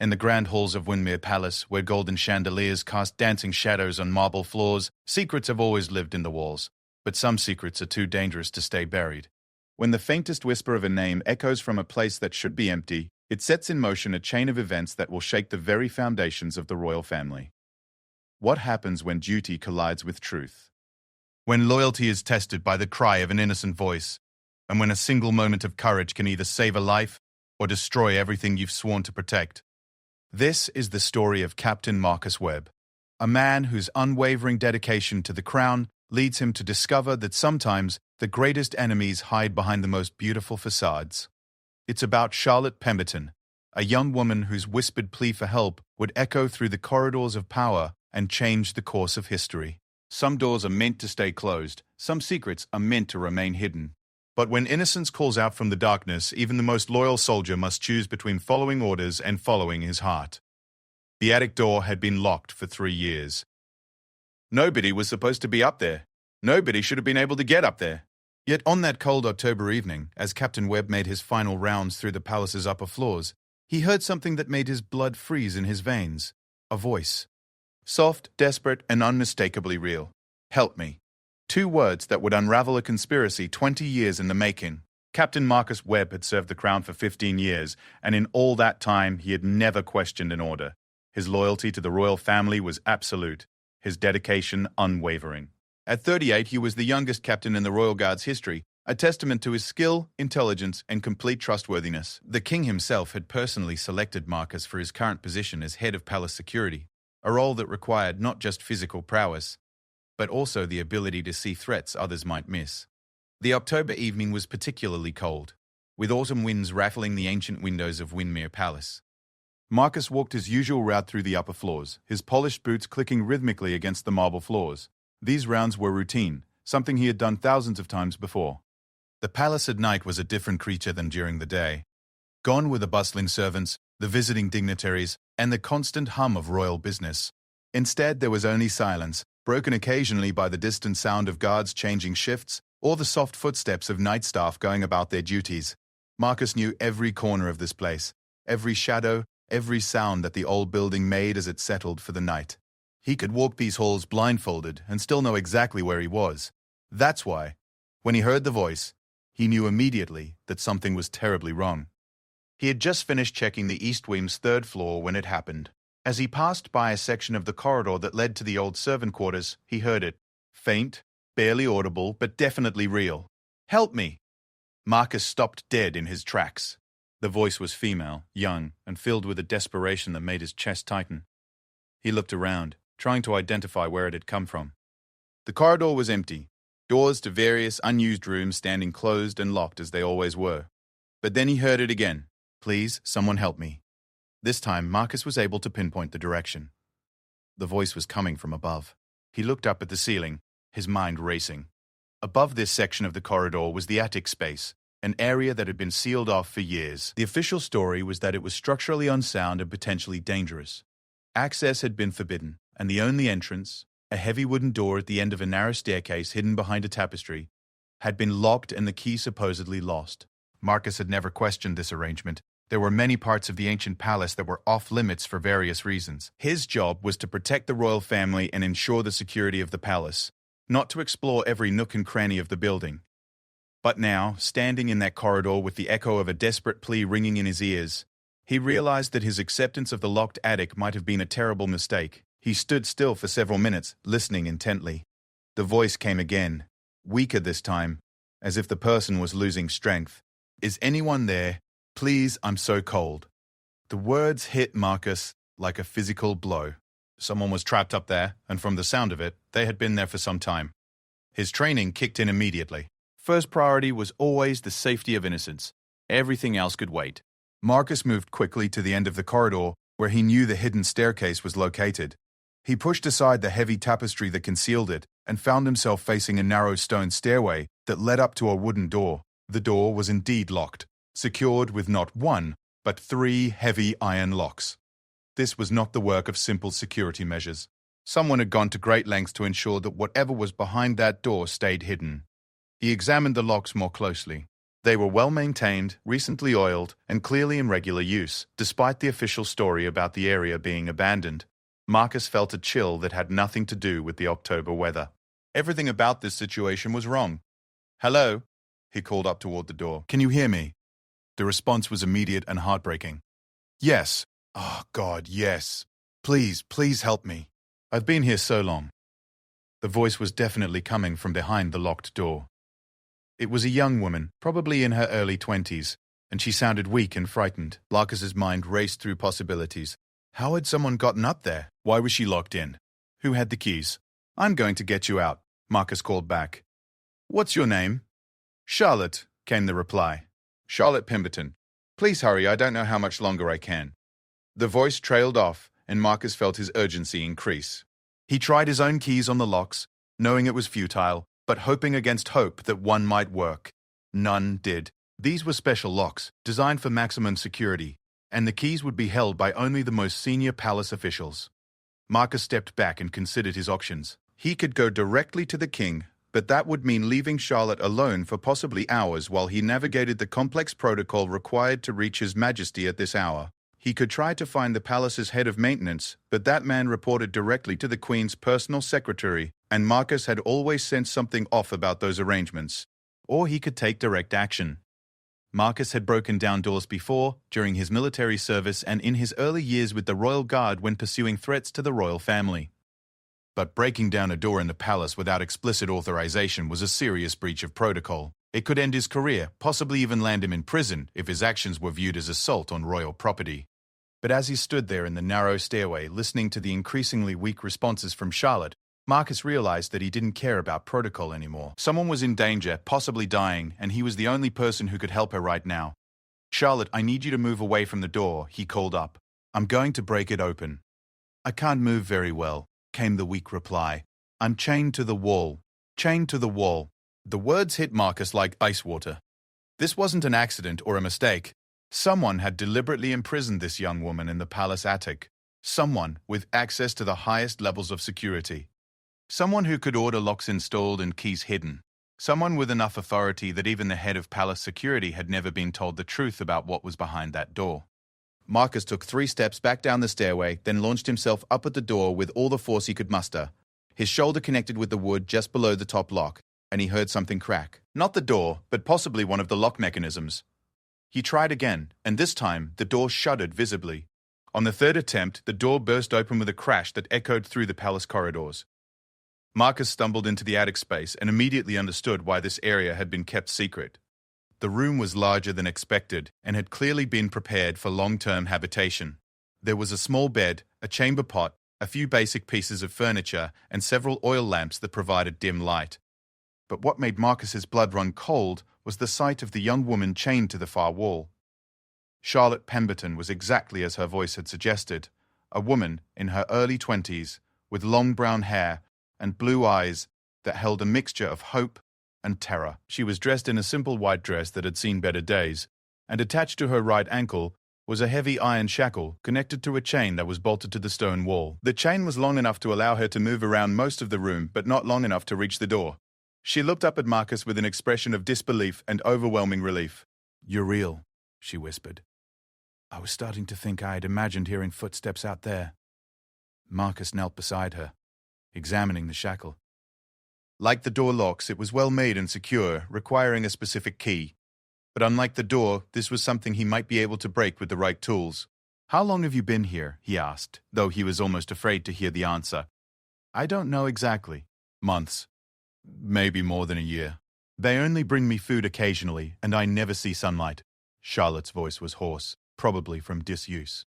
In the grand halls of Windmere Palace, where golden chandeliers cast dancing shadows on marble floors, secrets have always lived in the walls. But some secrets are too dangerous to stay buried. When the faintest whisper of a name echoes from a place that should be empty, it sets in motion a chain of events that will shake the very foundations of the royal family. What happens when duty collides with truth? When loyalty is tested by the cry of an innocent voice, and when a single moment of courage can either save a life or destroy everything you've sworn to protect. This is the story of Captain Marcus Webb, a man whose unwavering dedication to the crown leads him to discover that sometimes the greatest enemies hide behind the most beautiful facades. It's about Charlotte Pemberton, a young woman whose whispered plea for help would echo through the corridors of power and change the course of history. Some doors are meant to stay closed, some secrets are meant to remain hidden. But when innocence calls out from the darkness, even the most loyal soldier must choose between following orders and following his heart. The attic door had been locked for 3 years. Nobody was supposed to be up there. Nobody should have been able to get up there. Yet on that cold October evening, as Captain Webb made his final rounds through the palace's upper floors, he heard something that made his blood freeze in his veins. A voice. Soft, desperate, and unmistakably real. Help me. 2 words that would unravel a conspiracy 20 years in the making. Captain Marcus Webb had served the crown for 15 years, and in all that time he had never questioned an order. His loyalty to the royal family was absolute, his dedication unwavering. At 38, he was the youngest captain in the Royal Guard's history, a testament to his skill, intelligence, and complete trustworthiness. The king himself had personally selected Marcus for his current position as head of palace security, a role that required not just physical prowess, but also the ability to see threats others might miss. The October evening was particularly cold, with autumn winds rattling the ancient windows of Windmere Palace. Marcus walked his usual route through the upper floors, his polished boots clicking rhythmically against the marble floors. These rounds were routine, something he had done thousands of times before. The palace at night was a different creature than during the day. Gone were the bustling servants, the visiting dignitaries, and the constant hum of royal business. Instead, there was only silence, broken occasionally by the distant sound of guards changing shifts or the soft footsteps of night staff going about their duties. Marcus knew every corner of this place, every shadow, every sound that the old building made as it settled for the night. He could walk these halls blindfolded and still know exactly where he was. That's why, when he heard the voice, he knew immediately that something was terribly wrong. He had just finished checking the East Wing's 3rd floor when it happened. As he passed by a section of the corridor that led to the old servant quarters, he heard it. Faint, barely audible, but definitely real. Help me! Marcus stopped dead in his tracks. The voice was female, young, and filled with a desperation that made his chest tighten. He looked around, trying to identify where it had come from. The corridor was empty, doors to various unused rooms standing closed and locked as they always were. But then he heard it again. Please, someone help me. This time, Marcus was able to pinpoint the direction. The voice was coming from above. He looked up at the ceiling, his mind racing. Above this section of the corridor was the attic space, an area that had been sealed off for years. The official story was that it was structurally unsound and potentially dangerous. Access had been forbidden, and the only entrance, a heavy wooden door at the end of a narrow staircase hidden behind a tapestry, had been locked and the key supposedly lost. Marcus had never questioned this arrangement. There were many parts of the ancient palace that were off-limits for various reasons. His job was to protect the royal family and ensure the security of the palace, not to explore every nook and cranny of the building. But now, standing in that corridor with the echo of a desperate plea ringing in his ears, he realized that his acceptance of the locked attic might have been a terrible mistake. He stood still for several minutes, listening intently. The voice came again, weaker this time, as if the person was losing strength. Is anyone there? Please, I'm so cold. The words hit Marcus like a physical blow. Someone was trapped up there, and from the sound of it, they had been there for some time. His training kicked in immediately. First priority was always the safety of innocence. Everything else could wait. Marcus moved quickly to the end of the corridor where he knew the hidden staircase was located. He pushed aside the heavy tapestry that concealed it and found himself facing a narrow stone stairway that led up to a wooden door. The door was indeed locked, secured with not 1, but 3 heavy iron locks. This was not the work of simple security measures. Someone had gone to great lengths to ensure that whatever was behind that door stayed hidden. He examined the locks more closely. They were well-maintained, recently oiled, and clearly in regular use, despite the official story about the area being abandoned. Marcus felt a chill that had nothing to do with the October weather. Everything about this situation was wrong. "Hello?" he called up toward the door. "Can you hear me?" The response was immediate and heartbreaking. "Yes. Oh, God, yes. Please help me. I've been here so long." The voice was definitely coming from behind the locked door. It was a young woman, probably in her early 20s, and she sounded weak and frightened. Marcus's mind raced through possibilities. How had someone gotten up there? Why was she locked in? Who had the keys? "I'm going to get you out," Marcus called back. "What's your name?" "Charlotte," came the reply. "Charlotte Pemberton. Please hurry, I don't know how much longer I can." The voice trailed off, and Marcus felt his urgency increase. He tried his own keys on the locks, knowing it was futile, but hoping against hope that one might work. None did. These were special locks, designed for maximum security, and the keys would be held by only the most senior palace officials. Marcus stepped back and considered his options. He could go directly to the king, but that would mean leaving Charlotte alone for possibly hours while he navigated the complex protocol required to reach His Majesty at this hour. He could try to find the palace's head of maintenance, but that man reported directly to the Queen's personal secretary, and Marcus had always sensed something off about those arrangements. Or he could take direct action. Marcus had broken down doors before, during his military service and in his early years with the Royal Guard when pursuing threats to the royal family. But breaking down a door in the palace without explicit authorization was a serious breach of protocol. It could end his career, possibly even land him in prison if his actions were viewed as assault on royal property. But as he stood there in the narrow stairway listening to the increasingly weak responses from Charlotte, Marcus realized that he didn't care about protocol anymore. Someone was in danger, possibly dying, and he was the only person who could help her right now. "Charlotte, I need you to move away from the door," he called up. "I'm going to break it open." "I can't move very well," came the weak reply. "I'm chained to the wall." Chained to the wall. The words hit Marcus like ice water. This wasn't an accident or a mistake. Someone had deliberately imprisoned this young woman in the palace attic. Someone with access to the highest levels of security. Someone who could order locks installed and keys hidden. Someone with enough authority that even the head of palace security had never been told the truth about what was behind that door. Marcus took 3 steps back down the stairway, then launched himself up at the door with all the force he could muster. His shoulder connected with the wood just below the top lock, and he heard something crack. Not the door, but possibly one of the lock mechanisms. He tried again, and this time the door shuddered visibly. On the 3rd attempt, the door burst open with a crash that echoed through the palace corridors. Marcus stumbled into the attic space and immediately understood why this area had been kept secret. The room was larger than expected and had clearly been prepared for long-term habitation. There was a small bed, a chamber pot, a few basic pieces of furniture, and several oil lamps that provided dim light. But what made Marcus's blood run cold was the sight of the young woman chained to the far wall. Charlotte Pemberton was exactly as her voice had suggested, a woman in her early 20s, with long brown hair and blue eyes that held a mixture of hope and terror. She was dressed in a simple white dress that had seen better days, and attached to her right ankle was a heavy iron shackle connected to a chain that was bolted to the stone wall. The chain was long enough to allow her to move around most of the room, but not long enough to reach the door. She looked up at Marcus with an expression of disbelief and overwhelming relief. "You're real," she whispered. "I was starting to think I had imagined hearing footsteps out there." Marcus knelt beside her, examining the shackle. Like the door locks, it was well made and secure, requiring a specific key. But unlike the door, this was something he might be able to break with the right tools. "How long have you been here?" he asked, though he was almost afraid to hear the answer. "I don't know exactly. Months. Maybe more than a year. They only bring me food occasionally, and I never see sunlight." Charlotte's voice was hoarse, probably from disuse.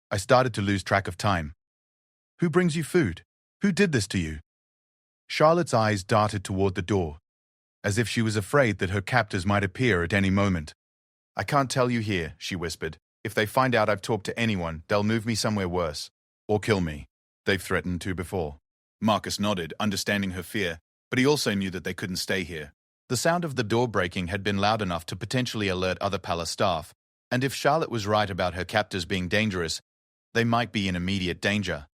"I started to lose track of time." "Who brings you food? Who did this to you?" Charlotte's eyes darted toward the door, as if she was afraid that her captors might appear at any moment. "I can't tell you here," she whispered. "If they find out I've talked to anyone, they'll move me somewhere worse. Or kill me. They've threatened to before." Marcus nodded, understanding her fear, but he also knew that they couldn't stay here. The sound of the door breaking had been loud enough to potentially alert other palace staff, and if Charlotte was right about her captors being dangerous, they might be in immediate danger.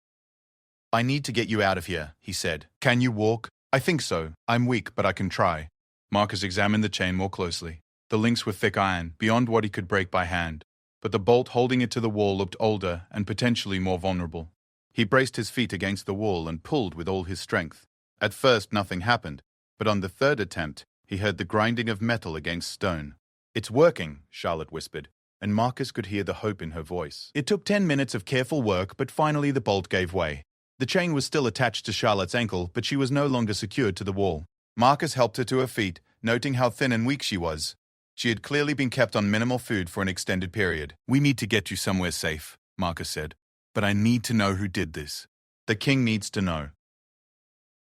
"I need to get you out of here," he said. "Can you walk?" "I think so. I'm weak, but I can try." Marcus examined the chain more closely. The links were thick iron, beyond what he could break by hand, but the bolt holding it to the wall looked older and potentially more vulnerable. He braced his feet against the wall and pulled with all his strength. At first nothing happened, but on the third attempt, he heard the grinding of metal against stone. "It's working," Charlotte whispered, and Marcus could hear the hope in her voice. It took 10 minutes of careful work, but finally the bolt gave way. The chain was still attached to Charlotte's ankle, but she was no longer secured to the wall. Marcus helped her to her feet, noting how thin and weak she was. She had clearly been kept on minimal food for an extended period. "We need to get you somewhere safe," Marcus said. "But I need to know who did this. The king needs to know."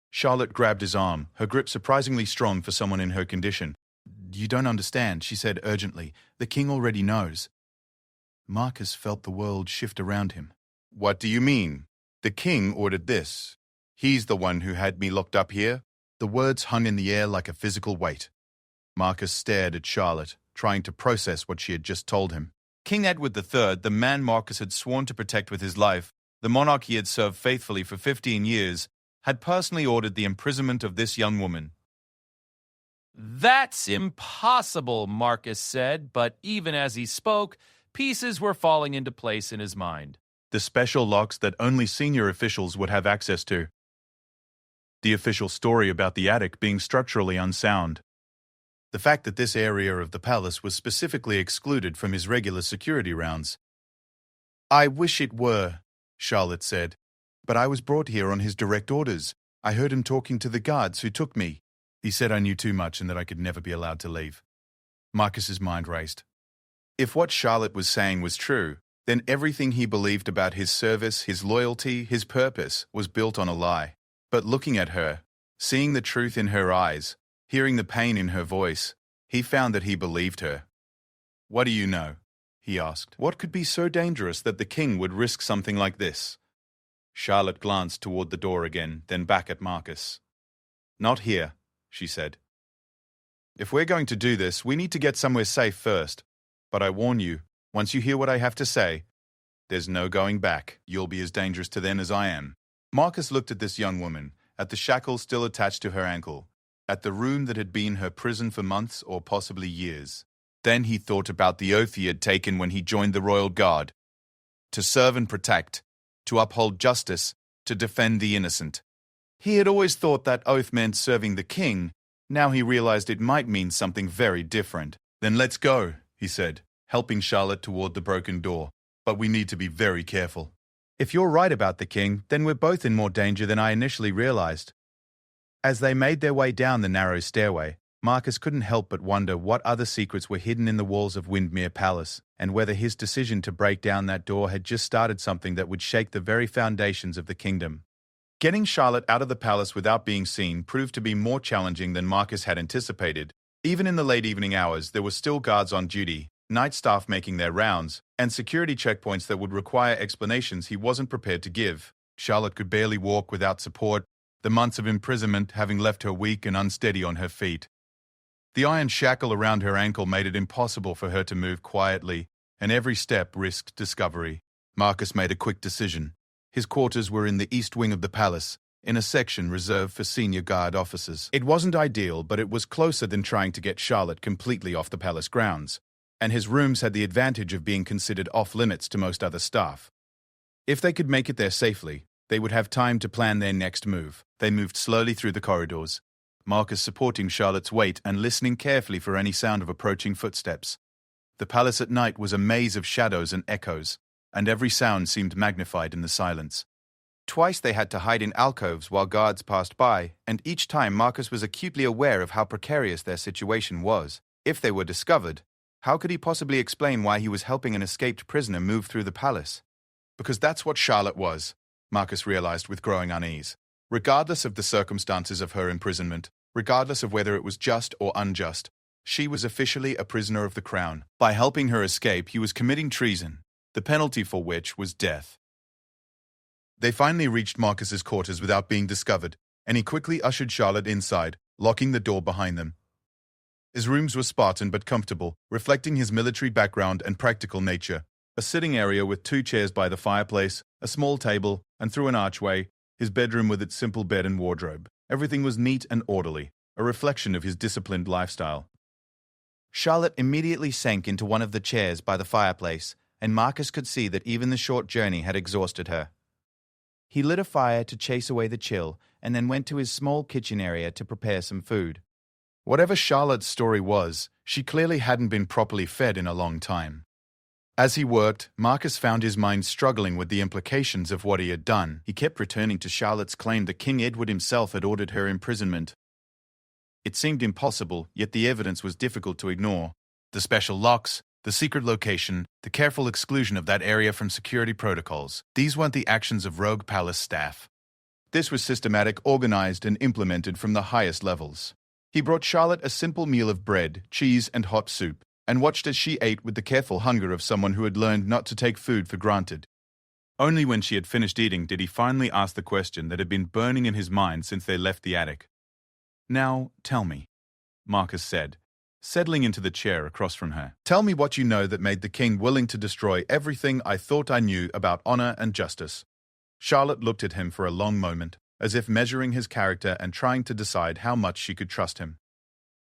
Charlotte grabbed his arm, her grip surprisingly strong for someone in her condition. "You don't understand," she said urgently. "The king already knows." Marcus felt the world shift around him. "What do you mean? The king ordered this. He's the one who had me locked up here?" The words hung in the air like a physical weight. Marcus stared at Charlotte, trying to process what she had just told him. King Edward III, the man Marcus had sworn to protect with his life, the monarch he had served faithfully for 15 years, had personally ordered the imprisonment of this young woman. "That's impossible," Marcus said, but even as he spoke, pieces were falling into place in his mind. The special locks that only senior officials would have access to. The official story about the attic being structurally unsound. The fact that this area of the palace was specifically excluded from his regular security rounds. "I wish it were," Charlotte said, "but I was brought here on his direct orders. I heard him talking to the guards who took me. He said I knew too much and that I could never be allowed to leave." Marcus's mind raced. If what Charlotte was saying was true, then everything he believed about his service, his loyalty, his purpose was built on a lie. But looking at her, seeing the truth in her eyes, hearing the pain in her voice, he found that he believed her. "What do you know?" he asked. "What could be so dangerous that the king would risk something like this?" Charlotte glanced toward the door again, then back at Marcus. "Not here," she said. "If we're going to do this, we need to get somewhere safe first. But I warn you, once you hear what I have to say, there's no going back. You'll be as dangerous to them as I am." Marcus looked at this young woman, at the shackles still attached to her ankle, at the room that had been her prison for months or possibly years. Then he thought about the oath he had taken when he joined the Royal Guard. To serve and protect, to uphold justice, to defend the innocent. He had always thought that oath meant serving the king. Now he realized it might mean something very different. "Then let's go," he said, helping Charlotte toward the broken door. "But we need to be very careful." "If you're right about the king, then we're both in more danger than I initially realized." As they made their way down the narrow stairway, Marcus couldn't help but wonder what other secrets were hidden in the walls of Windmere Palace, and whether his decision to break down that door had just started something that would shake the very foundations of the kingdom. Getting Charlotte out of the palace without being seen proved to be more challenging than Marcus had anticipated. Even in the late evening hours, there were still guards on duty, night staff making their rounds, and security checkpoints that would require explanations he wasn't prepared to give. Charlotte could barely walk without support, the months of imprisonment having left her weak and unsteady on her feet. The iron shackle around her ankle made it impossible for her to move quietly, and every step risked discovery. Marcus made a quick decision. His quarters were in the east wing of the palace, in a section reserved for senior guard officers. It wasn't ideal, but it was closer than trying to get Charlotte completely off the palace grounds, and his rooms had the advantage of being considered off-limits to most other staff. If they could make it there safely, they would have time to plan their next move. They moved slowly through the corridors, Marcus supporting Charlotte's weight and listening carefully for any sound of approaching footsteps. The palace at night was a maze of shadows and echoes, and every sound seemed magnified in the silence. Twice they had to hide in alcoves while guards passed by, and each time Marcus was acutely aware of how precarious their situation was. If they were discovered, how could he possibly explain why he was helping an escaped prisoner move through the palace? Because that's what Charlotte was, Marcus realized with growing unease. Regardless of the circumstances of her imprisonment, regardless of whether it was just or unjust, she was officially a prisoner of the crown. By helping her escape, he was committing treason, the penalty for which was death. They finally reached Marcus's quarters without being discovered, and he quickly ushered Charlotte inside, locking the door behind them. His rooms were Spartan but comfortable, reflecting his military background and practical nature. A sitting area with 2 chairs by the fireplace, a small table, and through an archway, his bedroom with its simple bed and wardrobe. Everything was neat and orderly, a reflection of his disciplined lifestyle. Charlotte immediately sank into one of the chairs by the fireplace, and Marcus could see that even the short journey had exhausted her. He lit a fire to chase away the chill, and then went to his small kitchen area to prepare some food. Whatever Charlotte's story was, she clearly hadn't been properly fed in a long time. As he worked, Marcus found his mind struggling with the implications of what he had done. He kept returning to Charlotte's claim that King Edward himself had ordered her imprisonment. It seemed impossible, yet the evidence was difficult to ignore. The special locks, the secret location, the careful exclusion of that area from security protocols. These weren't the actions of rogue palace staff. This was systematic, organized, and implemented from the highest levels. He brought Charlotte a simple meal of bread, cheese, and hot soup, and watched as she ate with the careful hunger of someone who had learned not to take food for granted. Only when she had finished eating did he finally ask the question that had been burning in his mind since they left the attic. "Now, tell me," Marcus said, settling into the chair across from her. "Tell me what you know that made the king willing to destroy everything I thought I knew about honor and justice." Charlotte looked at him for a long moment, as if measuring his character and trying to decide how much she could trust him.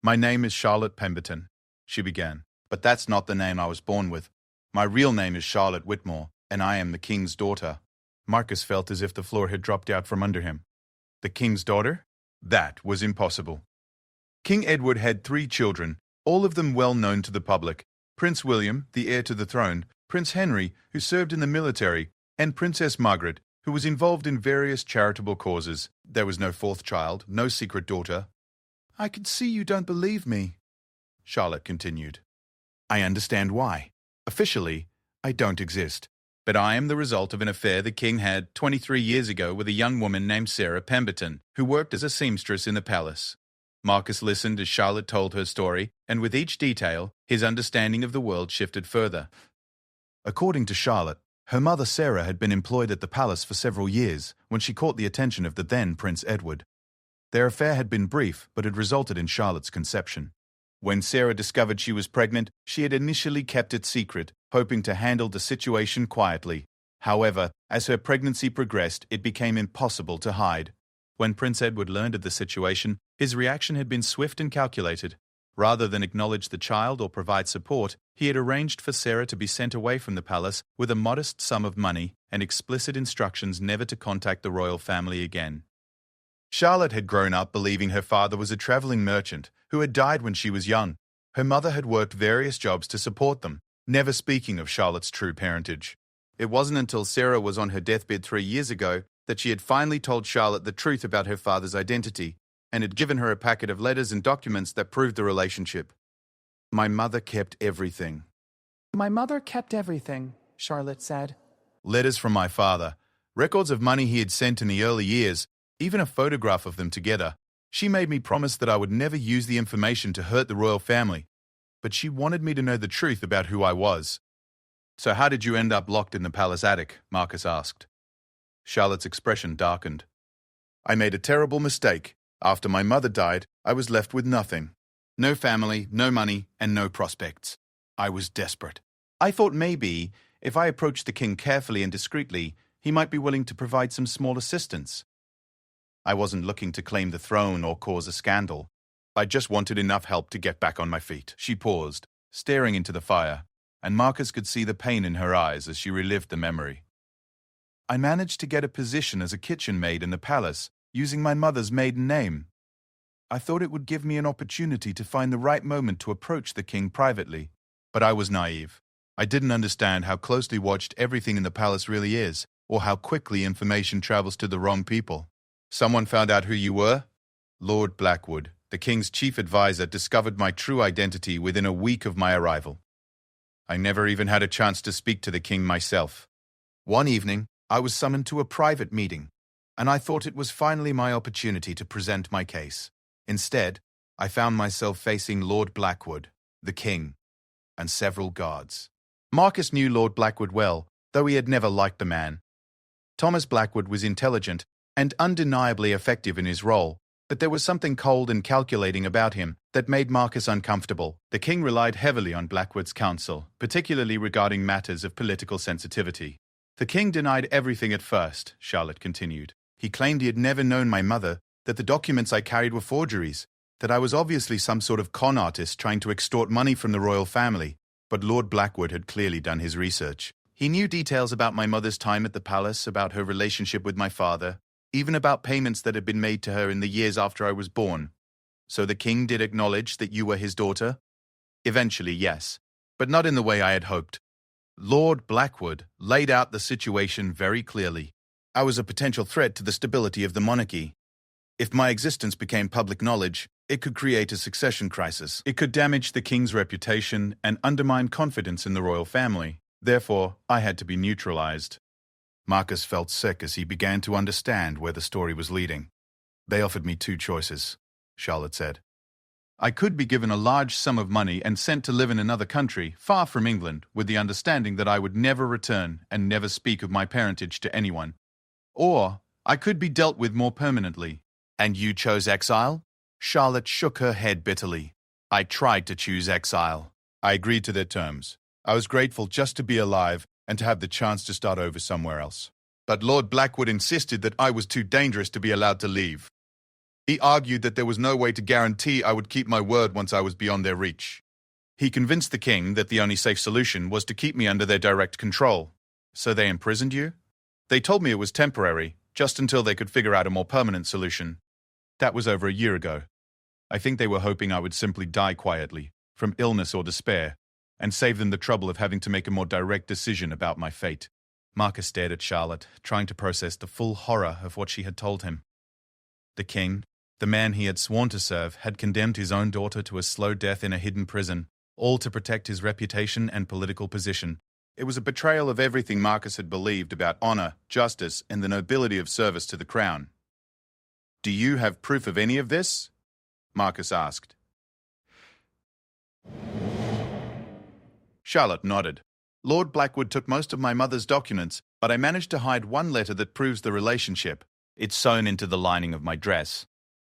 "My name is Charlotte Pemberton," she began, "but that's not the name I was born with. My real name is Charlotte Whitmore, and I am the king's daughter." Marcus felt as if the floor had dropped out from under him. The king's daughter? That was impossible. King Edward had 3 children, all of them well known to the public: Prince William, the heir to the throne, Prince Henry, who served in the military, and Princess Margaret, who was involved in various charitable causes. There was no 4th child, no secret daughter. "I can see you don't believe me," Charlotte continued. "I understand why. Officially, I don't exist. But I am the result of an affair the king had 23 years ago with a young woman named Sarah Pemberton, who worked as a seamstress in the palace." Marcus listened as Charlotte told her story, and with each detail, his understanding of the world shifted further. According to Charlotte, her mother Sarah had been employed at the palace for several years when she caught the attention of the then Prince Edward. Their affair had been brief, but had resulted in Charlotte's conception. When Sarah discovered she was pregnant, she had initially kept it secret, hoping to handle the situation quietly. However, as her pregnancy progressed, it became impossible to hide. When Prince Edward learned of the situation, his reaction had been swift and calculated. Rather than acknowledge the child or provide support, he had arranged for Sarah to be sent away from the palace with a modest sum of money and explicit instructions never to contact the royal family again. Charlotte had grown up believing her father was a traveling merchant who had died when she was young. Her mother had worked various jobs to support them, never speaking of Charlotte's true parentage. It wasn't until Sarah was on her deathbed 3 years ago that she had finally told Charlotte the truth about her father's identity, and had given her a packet of letters and documents that proved the relationship. "My mother kept everything." "My mother kept everything," Charlotte said. Letters from my father, records of money he had sent in the early years, even a photograph of them together. She made me promise that I would never use the information to hurt the royal family, but she wanted me to know the truth about who I was. "So how did you end up locked in the palace attic?" Marcus asked. Charlotte's expression darkened. "I made a terrible mistake. After my mother died, I was left with nothing. No family, no money, and no prospects. I was desperate. I thought maybe, if I approached the king carefully and discreetly, he might be willing to provide some small assistance. I wasn't looking to claim the throne or cause a scandal. I just wanted enough help to get back on my feet." She paused, staring into the fire, and Marcus could see the pain in her eyes as she relived the memory. "I managed to get a position as a kitchen maid in the palace, using my mother's maiden name. I thought it would give me an opportunity to find the right moment to approach the king privately. But I was naive. I didn't understand how closely watched everything in the palace really is, or how quickly information travels to the wrong people." "Someone found out who you were?" "Lord Blackwood, the king's chief advisor, discovered my true identity within a week of my arrival. I never even had a chance to speak to the king myself. One evening, I was summoned to a private meeting, and I thought it was finally my opportunity to present my case. Instead, I found myself facing Lord Blackwood, the king, and several guards." Marcus knew Lord Blackwood well, though he had never liked the man. Thomas Blackwood was intelligent and undeniably effective in his role, but there was something cold and calculating about him that made Marcus uncomfortable. The king relied heavily on Blackwood's counsel, particularly regarding matters of political sensitivity. "The king denied everything at first," Charlotte continued. "He claimed he had never known my mother, that the documents I carried were forgeries. that I was obviously some sort of con artist trying to extort money from the royal family, but Lord Blackwood had clearly done his research. He knew details about my mother's time at the palace, about her relationship with my father, even about payments that had been made to her in the years after I was born. So the king did acknowledge that you were his daughter? Eventually, yes, but not in the way I had hoped. Lord Blackwood laid out the situation very clearly. I was a potential threat to the stability of the monarchy. If my existence became public knowledge, it could create a succession crisis. It could damage the king's reputation and undermine confidence in the royal family. Therefore, I had to be neutralized. Marcus felt sick as he began to understand where the story was leading. They offered me two choices, Charlotte said. I could be given a large sum of money and sent to live in another country, far from England, with the understanding that I would never return and never speak of my parentage to anyone. Or I could be dealt with more permanently. And you chose exile? Charlotte shook her head bitterly. I tried to choose exile. I agreed to their terms. I was grateful just to be alive and to have the chance to start over somewhere else. But Lord Blackwood insisted that I was too dangerous to be allowed to leave. He argued that there was no way to guarantee I would keep my word once I was beyond their reach. He convinced the king that the only safe solution was to keep me under their direct control. So they imprisoned you? They told me it was temporary, just until they could figure out a more permanent solution. That was over a year ago. I think they were hoping I would simply die quietly, from illness or despair, and save them the trouble of having to make a more direct decision about my fate. Marcus stared at Charlotte, trying to process the full horror of what she had told him. The king, the man he had sworn to serve, had condemned his own daughter to a slow death in a hidden prison, all to protect his reputation and political position. It was a betrayal of everything Marcus had believed about honor, justice, and the nobility of service to the crown. Do you have proof of any of this? Marcus asked. Charlotte nodded. Lord Blackwood took most of my mother's documents, but I managed to hide one letter that proves the relationship. It's sewn into the lining of my dress.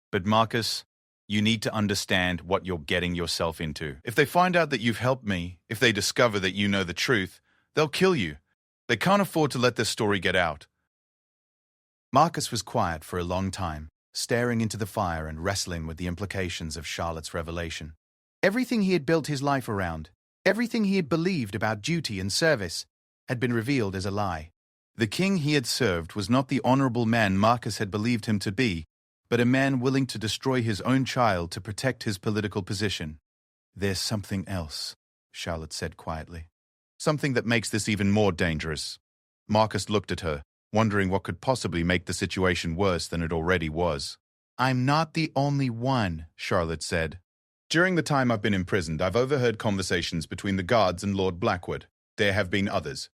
But Marcus, you need to understand what you're getting yourself into. If they find out that you've helped me, if they discover that you know the truth, they'll kill you. They can't afford to let this story get out. Marcus was quiet for a long time, staring into the fire and wrestling with the implications of Charlotte's revelation. Everything he had built his life around, everything he had believed about duty and service, had been revealed as a lie. The king he had served was not the honorable man Marcus had believed him to be, but a man willing to destroy his own child to protect his political position. There's something else, Charlotte said quietly. Something that makes this even more dangerous. Marcus looked at her, wondering what could possibly make the situation worse than it already was. I'm not the only one, Charlotte said. During the time I've been imprisoned, I've overheard conversations between the guards and Lord Blackwood. There have been others.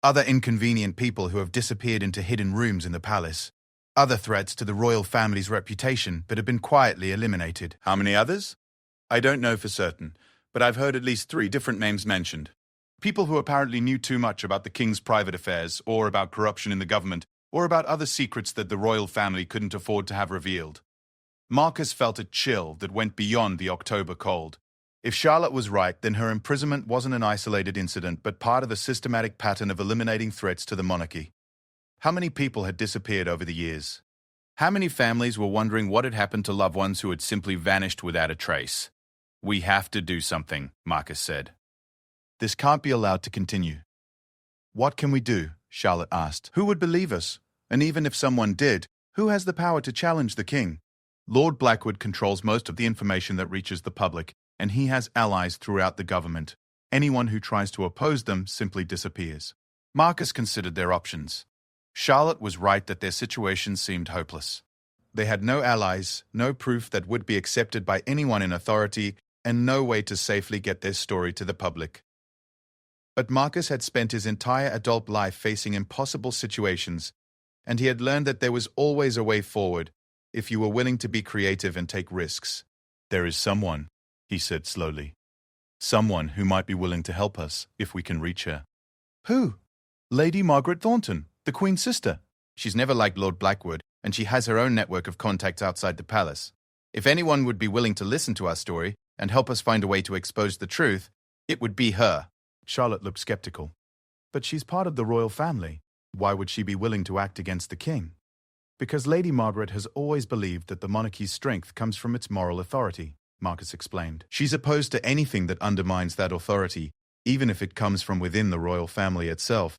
Other inconvenient people who have disappeared into hidden rooms in the palace. Other threats to the royal family's reputation, but have been quietly eliminated. How many others? I don't know for certain, but I've heard at least 3 different names mentioned. People who apparently knew too much about the king's private affairs, or about corruption in the government, or about other secrets that the royal family couldn't afford to have revealed. Marcus felt a chill that went beyond the October cold. If Charlotte was right, then her imprisonment wasn't an isolated incident, but part of a systematic pattern of eliminating threats to the monarchy. How many people had disappeared over the years? How many families were wondering what had happened to loved ones who had simply vanished without a trace? We have to do something, Marcus said. This can't be allowed to continue. What can we do? Charlotte asked. Who would believe us? And even if someone did, who has the power to challenge the king? Lord Blackwood controls most of the information that reaches the public, and he has allies throughout the government. Anyone who tries to oppose them simply disappears. Marcus considered their options. Charlotte was right that their situation seemed hopeless. They had no allies, no proof that would be accepted by anyone in authority, and no way to safely get their story to the public. But Marcus had spent his entire adult life facing impossible situations, and he had learned that there was always a way forward if you were willing to be creative and take risks. There is someone, he said slowly. Someone who might be willing to help us if we can reach her. Who? Lady Margaret Thornton, the Queen's sister. She's never liked Lord Blackwood, and she has her own network of contacts outside the palace. If anyone would be willing to listen to our story and help us find a way to expose the truth, it would be her. Charlotte looked skeptical. But she's part of the royal family. Why would she be willing to act against the king? Because Lady Margaret has always believed that the monarchy's strength comes from its moral authority, Marcus explained. She's opposed to anything that undermines that authority, even if it comes from within the royal family itself.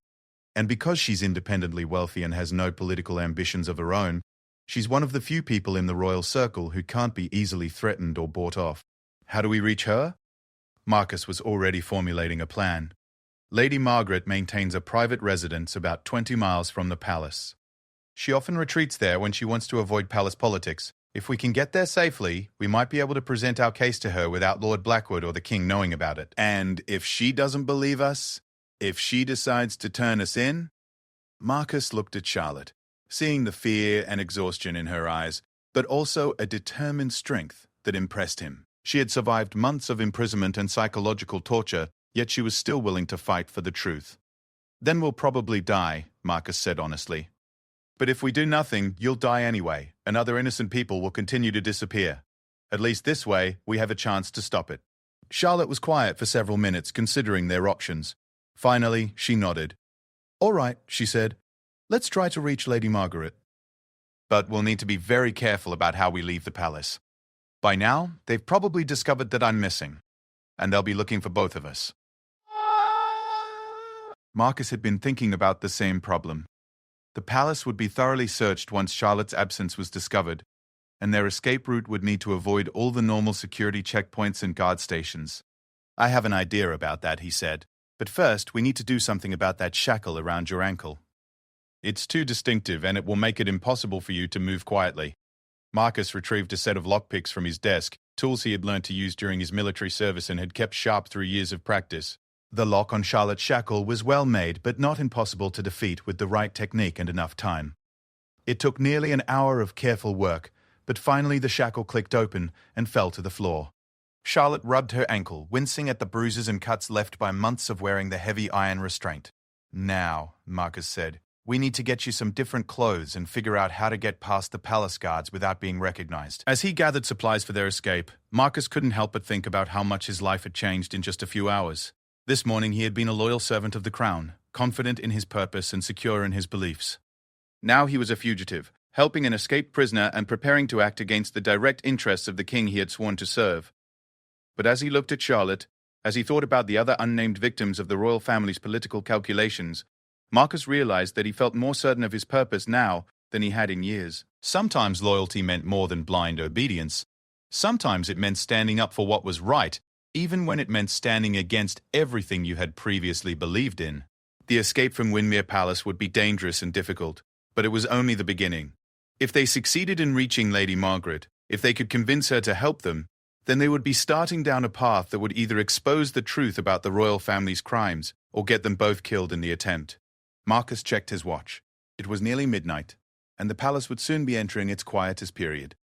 And because she's independently wealthy and has no political ambitions of her own, she's one of the few people in the royal circle who can't be easily threatened or bought off. How do we reach her? Marcus was already formulating a plan. Lady Margaret maintains a private residence about 20 miles from the palace. She often retreats there when she wants to avoid palace politics. If we can get there safely, we might be able to present our case to her without Lord Blackwood or the king knowing about it. And if she doesn't believe us, if she decides to turn us in? Marcus looked at Charlotte, seeing the fear and exhaustion in her eyes, but also a determined strength that impressed him. She had survived months of imprisonment and psychological torture, yet she was still willing to fight for the truth. Then we'll probably die, Marcus said honestly. But if we do nothing, you'll die anyway, and other innocent people will continue to disappear. At least this way, we have a chance to stop it. Charlotte was quiet for several minutes, considering their options. Finally, she nodded. All right, she said. Let's try to reach Lady Margaret. But we'll need to be very careful about how we leave the palace. By now, they've probably discovered that I'm missing, and they'll be looking for both of us. Marcus had been thinking about the same problem. The palace would be thoroughly searched once Charlotte's absence was discovered, and their escape route would need to avoid all the normal security checkpoints and guard stations. I have an idea about that, he said. But first, we need to do something about that shackle around your ankle. It's too distinctive, and it will make it impossible for you to move quietly. Marcus retrieved a set of lockpicks from his desk, tools he had learned to use during his military service and had kept sharp through years of practice. The lock on Charlotte's shackle was well made, but not impossible to defeat with the right technique and enough time. It took nearly an hour of careful work, but finally the shackle clicked open and fell to the floor. Charlotte rubbed her ankle, wincing at the bruises and cuts left by months of wearing the heavy iron restraint. Now, Marcus said, we need to get you some different clothes and figure out how to get past the palace guards without being recognized. As he gathered supplies for their escape, Marcus couldn't help but think about how much his life had changed in just a few hours. This morning he had been a loyal servant of the crown, confident in his purpose and secure in his beliefs. Now he was a fugitive, helping an escaped prisoner and preparing to act against the direct interests of the king he had sworn to serve. But as he looked at Charlotte, as he thought about the other unnamed victims of the royal family's political calculations, Marcus realized that he felt more certain of his purpose now than he had in years. Sometimes loyalty meant more than blind obedience. Sometimes it meant standing up for what was right, even when it meant standing against everything you had previously believed in. The escape from Windermere Palace would be dangerous and difficult, but it was only the beginning. If they succeeded in reaching Lady Margaret, if they could convince her to help them, then they would be starting down a path that would either expose the truth about the royal family's crimes or get them both killed in the attempt. Marcus checked his watch. It was nearly midnight, and the palace would soon be entering its quietest period.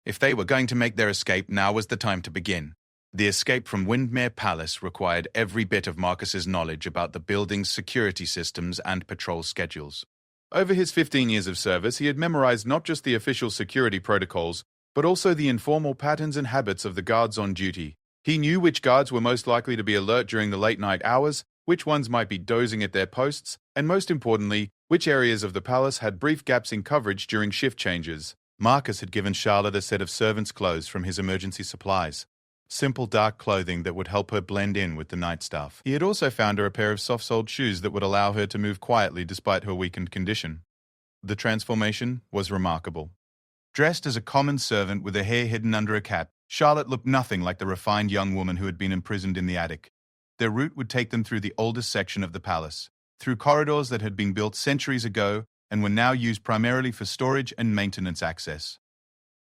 If they were going to make their escape, now was the time to begin. The escape from Windermere Palace required every bit of Marcus's knowledge about the building's security systems and patrol schedules. Over his 15 years of service, he had memorized not just the official security protocols, but also the informal patterns and habits of the guards on duty. He knew which guards were most likely to be alert during the late-night hours, which ones might be dozing at their posts, and most importantly, which areas of the palace had brief gaps in coverage during shift changes. Marcus had given Charlotte a set of servant's clothes from his emergency supplies. Simple dark clothing that would help her blend in with the night staff. He had also found her a pair of soft-soled shoes that would allow her to move quietly despite her weakened condition. The transformation was remarkable. Dressed as a common servant with her hair hidden under a cap, Charlotte looked nothing like the refined young woman who had been imprisoned in the attic. Their route would take them through the oldest section of the palace, through corridors that had been built centuries ago and were now used primarily for storage and maintenance access.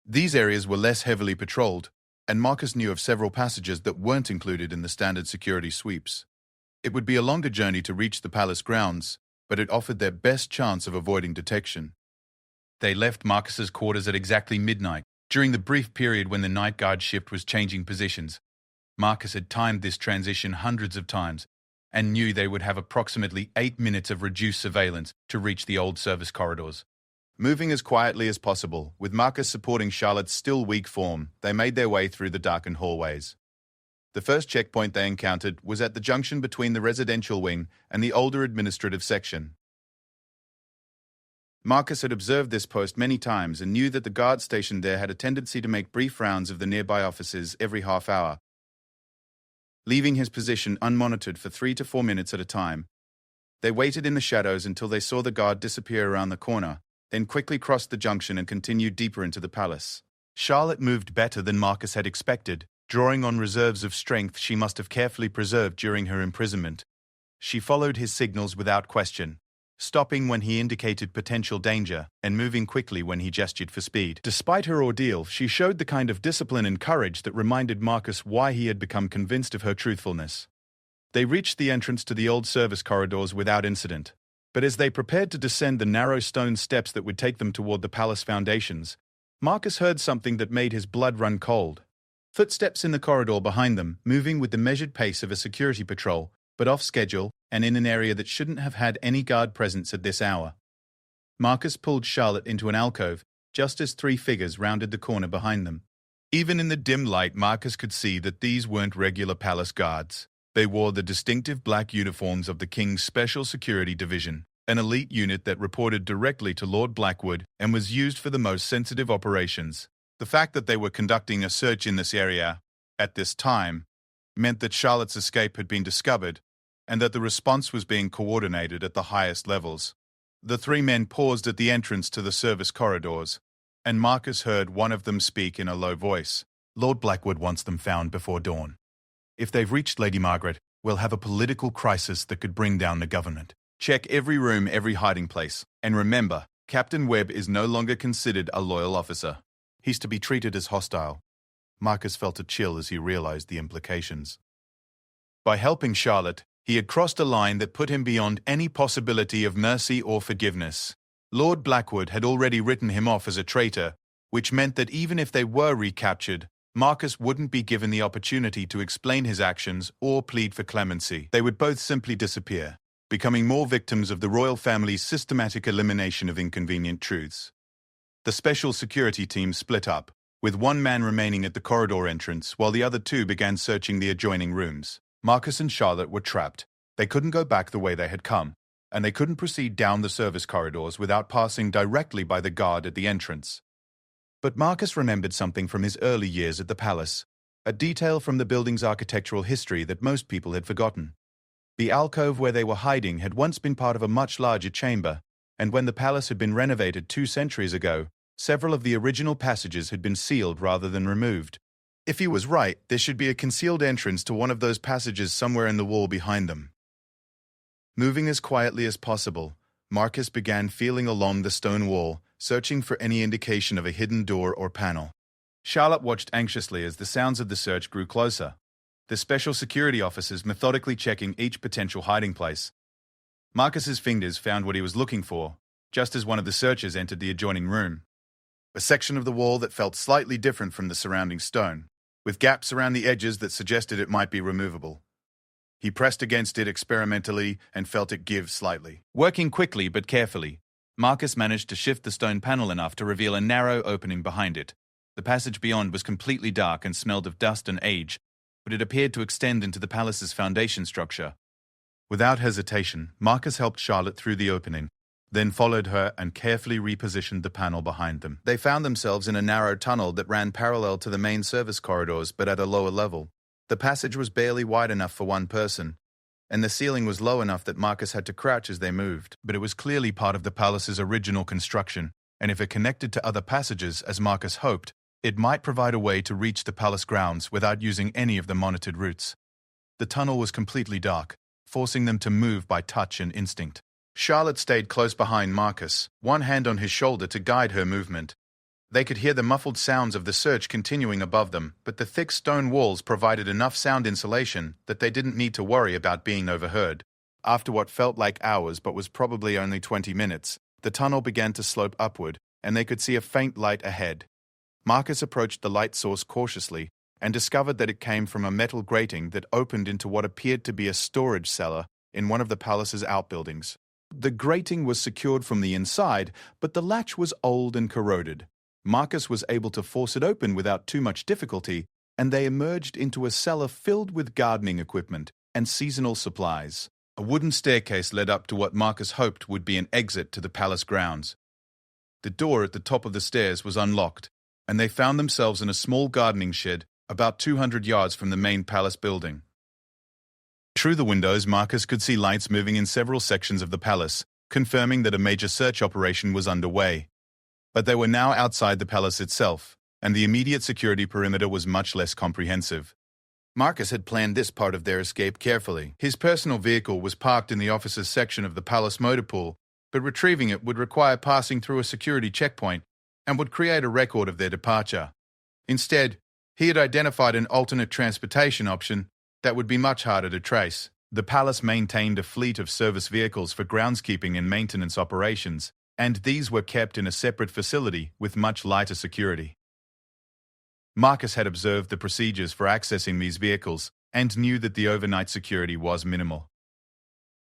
These areas were less heavily patrolled, and Marcus knew of several passages that weren't included in the standard security sweeps. It would be a longer journey to reach the palace grounds, but it offered their best chance of avoiding detection. They left Marcus's quarters at exactly midnight, during the brief period when the night guard shift was changing positions. Marcus had timed this transition hundreds of times, and knew they would have approximately 8 minutes of reduced surveillance to reach the old service corridors. Moving as quietly as possible, with Marcus supporting Charlotte's still weak form, they made their way through the darkened hallways. The first checkpoint they encountered was at the junction between the residential wing and the older administrative section. Marcus had observed this post many times and knew that the guard stationed there had a tendency to make brief rounds of the nearby offices every half hour, leaving his position unmonitored for 3 to 4 minutes at a time. They waited in the shadows until they saw the guard disappear around the corner, then quickly crossed the junction and continued deeper into the palace. Charlotte moved better than Marcus had expected, drawing on reserves of strength she must have carefully preserved during her imprisonment. She followed his signals without question, stopping when he indicated potential danger and moving quickly when he gestured for speed. Despite her ordeal, she showed the kind of discipline and courage that reminded Marcus why he had become convinced of her truthfulness. They reached the entrance to the old service corridors without incident, but as they prepared to descend the narrow stone steps that would take them toward the palace foundations, Marcus heard something that made his blood run cold. Footsteps in the corridor behind them, moving with the measured pace of a security patrol, but off schedule and in an area that shouldn't have had any guard presence at this hour. Marcus pulled Charlotte into an alcove just as 3 figures rounded the corner behind them. Even in the dim light, Marcus could see that these weren't regular palace guards. They wore the distinctive black uniforms of the King's Special Security Division, an elite unit that reported directly to Lord Blackwood and was used for the most sensitive operations. The fact that they were conducting a search in this area at this time meant that Charlotte's escape had been discovered and that the response was being coordinated at the highest levels. The 3 men paused at the entrance to the service corridors, and Marcus heard one of them speak in a low voice. Lord Blackwood wants them found before dawn. If they've reached Lady Margaret, we'll have a political crisis that could bring down the government. Check every room, every hiding place. And remember, Captain Webb is no longer considered a loyal officer. He's to be treated as hostile. Marcus felt a chill as he realized the implications. By helping Charlotte, he had crossed a line that put him beyond any possibility of mercy or forgiveness. Lord Blackwood had already written him off as a traitor, which meant that even if they were recaptured, Marcus wouldn't be given the opportunity to explain his actions or plead for clemency. They would both simply disappear, becoming more victims of the royal family's systematic elimination of inconvenient truths. The special security team split up, with 1 man remaining at the corridor entrance while the other 2 began searching the adjoining rooms. Marcus and Charlotte were trapped. They couldn't go back the way they had come, and they couldn't proceed down the service corridors without passing directly by the guard at the entrance. But Marcus remembered something from his early years at the palace, a detail from the building's architectural history that most people had forgotten. The alcove where they were hiding had once been part of a much larger chamber, and when the palace had been renovated 2 centuries ago, several of the original passages had been sealed rather than removed. If he was right, there should be a concealed entrance to one of those passages somewhere in the wall behind them. Moving as quietly as possible, Marcus began feeling along the stone wall, searching for any indication of a hidden door or panel. Charlotte watched anxiously as the sounds of the search grew closer, the special security officers methodically checking each potential hiding place. Marcus's fingers found what he was looking for, just as one of the searchers entered the adjoining room. A section of the wall that felt slightly different from the surrounding stone, with gaps around the edges that suggested it might be removable. He pressed against it experimentally and felt it give slightly. Working quickly but carefully, Marcus managed to shift the stone panel enough to reveal a narrow opening behind it. The passage beyond was completely dark and smelled of dust and age, but it appeared to extend into the palace's foundation structure. Without hesitation, Marcus helped Charlotte through the opening, then followed her and carefully repositioned the panel behind them. They found themselves in a narrow tunnel that ran parallel to the main service corridors but at a lower level. The passage was barely wide enough for 1 person, and the ceiling was low enough that Marcus had to crouch as they moved. But it was clearly part of the palace's original construction, and if it connected to other passages, as Marcus hoped, it might provide a way to reach the palace grounds without using any of the monitored routes. The tunnel was completely dark, forcing them to move by touch and instinct. Charlotte stayed close behind Marcus, 1 hand on his shoulder to guide her movement. They could hear the muffled sounds of the search continuing above them, but the thick stone walls provided enough sound insulation that they didn't need to worry about being overheard. After what felt like hours but was probably only 20 minutes, the tunnel began to slope upward, and they could see a faint light ahead. Marcus approached the light source cautiously and discovered that it came from a metal grating that opened into what appeared to be a storage cellar in one of the palace's outbuildings. The grating was secured from the inside, but the latch was old and corroded. Marcus was able to force it open without too much difficulty, and they emerged into a cellar filled with gardening equipment and seasonal supplies. A wooden staircase led up to what Marcus hoped would be an exit to the palace grounds. The door at the top of the stairs was unlocked, and they found themselves in a small gardening shed about 200 yards from the main palace building. Through the windows, Marcus could see lights moving in several sections of the palace, confirming that a major search operation was underway. But they were now outside the palace itself, and the immediate security perimeter was much less comprehensive. Marcus had planned this part of their escape carefully. His personal vehicle was parked in the officers' section of the palace motor pool, but retrieving it would require passing through a security checkpoint and would create a record of their departure. Instead, he had identified an alternate transportation option that would be much harder to trace. The palace maintained a fleet of service vehicles for groundskeeping and maintenance operations, and these were kept in a separate facility with much lighter security. Marcus had observed the procedures for accessing these vehicles and knew that the overnight security was minimal.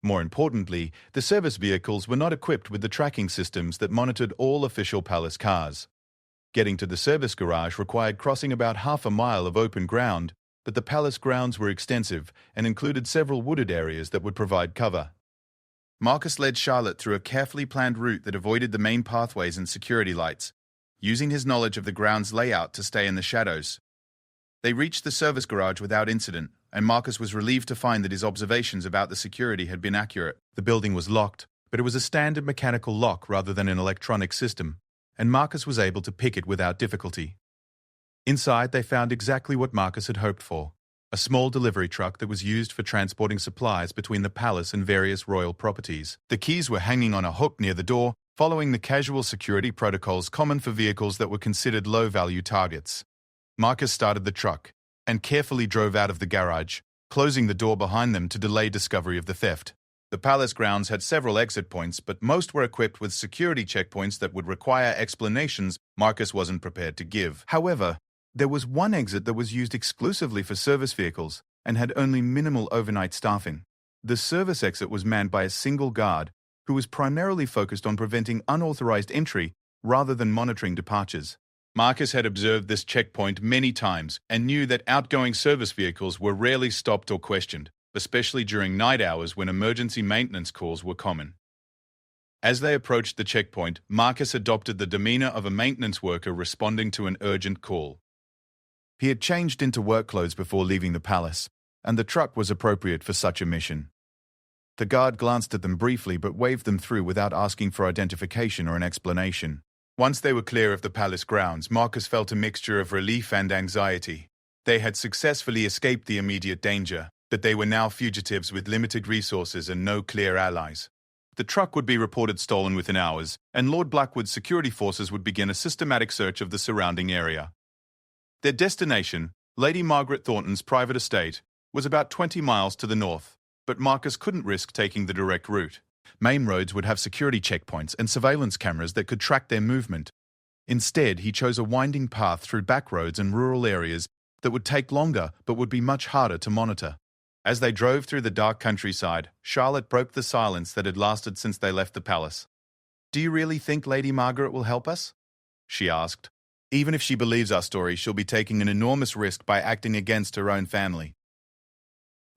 More importantly, the service vehicles were not equipped with the tracking systems that monitored all official palace cars. Getting to the service garage required crossing about half a mile of open ground, but the palace grounds were extensive and included several wooded areas that would provide cover. Marcus led Charlotte through a carefully planned route that avoided the main pathways and security lights, using his knowledge of the ground's layout to stay in the shadows. They reached the service garage without incident, and Marcus was relieved to find that his observations about the security had been accurate. The building was locked, but it was a standard mechanical lock rather than an electronic system, and Marcus was able to pick it without difficulty. Inside, they found exactly what Marcus had hoped for: a small delivery truck that was used for transporting supplies between the palace and various royal properties. The keys were hanging on a hook near the door, following the casual security protocols common for vehicles that were considered low-value targets. Marcus started the truck and carefully drove out of the garage, closing the door behind them to delay discovery of the theft. The palace grounds had several exit points, but most were equipped with security checkpoints that would require explanations Marcus wasn't prepared to give. However, there was one exit that was used exclusively for service vehicles and had only minimal overnight staffing. The service exit was manned by a single guard who was primarily focused on preventing unauthorized entry rather than monitoring departures. Marcus had observed this checkpoint many times and knew that outgoing service vehicles were rarely stopped or questioned, especially during night hours when emergency maintenance calls were common. As they approached the checkpoint, Marcus adopted the demeanor of a maintenance worker responding to an urgent call. He had changed into work clothes before leaving the palace, and the truck was appropriate for such a mission. The guard glanced at them briefly but waved them through without asking for identification or an explanation. Once they were clear of the palace grounds, Marcus felt a mixture of relief and anxiety. They had successfully escaped the immediate danger, but they were now fugitives with limited resources and no clear allies. The truck would be reported stolen within hours, and Lord Blackwood's security forces would begin a systematic search of the surrounding area. Their destination, Lady Margaret Thornton's private estate, was about 20 miles to the north, but Marcus couldn't risk taking the direct route. Main roads would have security checkpoints and surveillance cameras that could track their movement. Instead, he chose a winding path through back roads and rural areas that would take longer but would be much harder to monitor. As they drove through the dark countryside, Charlotte broke the silence that had lasted since they left the palace. "Do you really think Lady Margaret will help us?" she asked. "Even if she believes our story, she'll be taking an enormous risk by acting against her own family."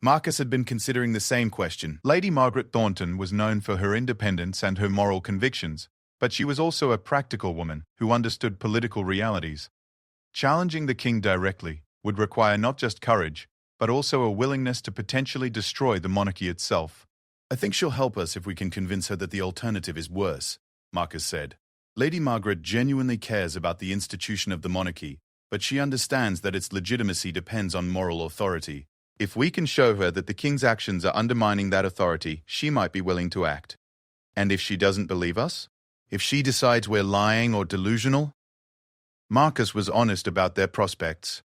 Marcus had been considering the same question. Lady Margaret Thornton was known for her independence and her moral convictions, but she was also a practical woman who understood political realities. Challenging the king directly would require not just courage, but also a willingness to potentially destroy the monarchy itself. "I think she'll help us if we can convince her that the alternative is worse," Marcus said. "Lady Margaret genuinely cares about the institution of the monarchy, but she understands that its legitimacy depends on moral authority. If we can show her that the king's actions are undermining that authority, she might be willing to act. And if she doesn't believe us? If she decides we're lying or delusional?" Marcus was honest about their prospects.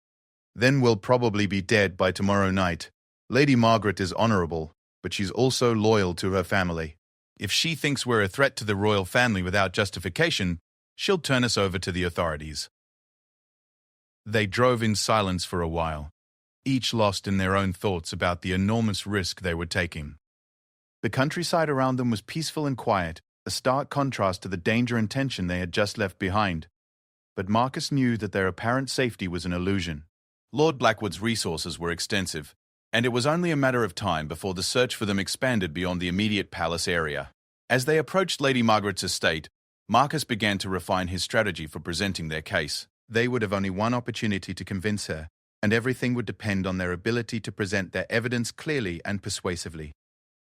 "Then we'll probably be dead by tomorrow night. Lady Margaret is honorable, but she's also loyal to her family. If she thinks we're a threat to the royal family without justification, she'll turn us over to the authorities." They drove in silence for a while, each lost in their own thoughts about the enormous risk they were taking. The countryside around them was peaceful and quiet, a stark contrast to the danger and tension they had just left behind. But Marcus knew that their apparent safety was an illusion. Lord Blackwood's resources were extensive, and it was only a matter of time before the search for them expanded beyond the immediate palace area. As they approached Lady Margaret's estate, Marcus began to refine his strategy for presenting their case. They would have only one opportunity to convince her, and everything would depend on their ability to present their evidence clearly and persuasively.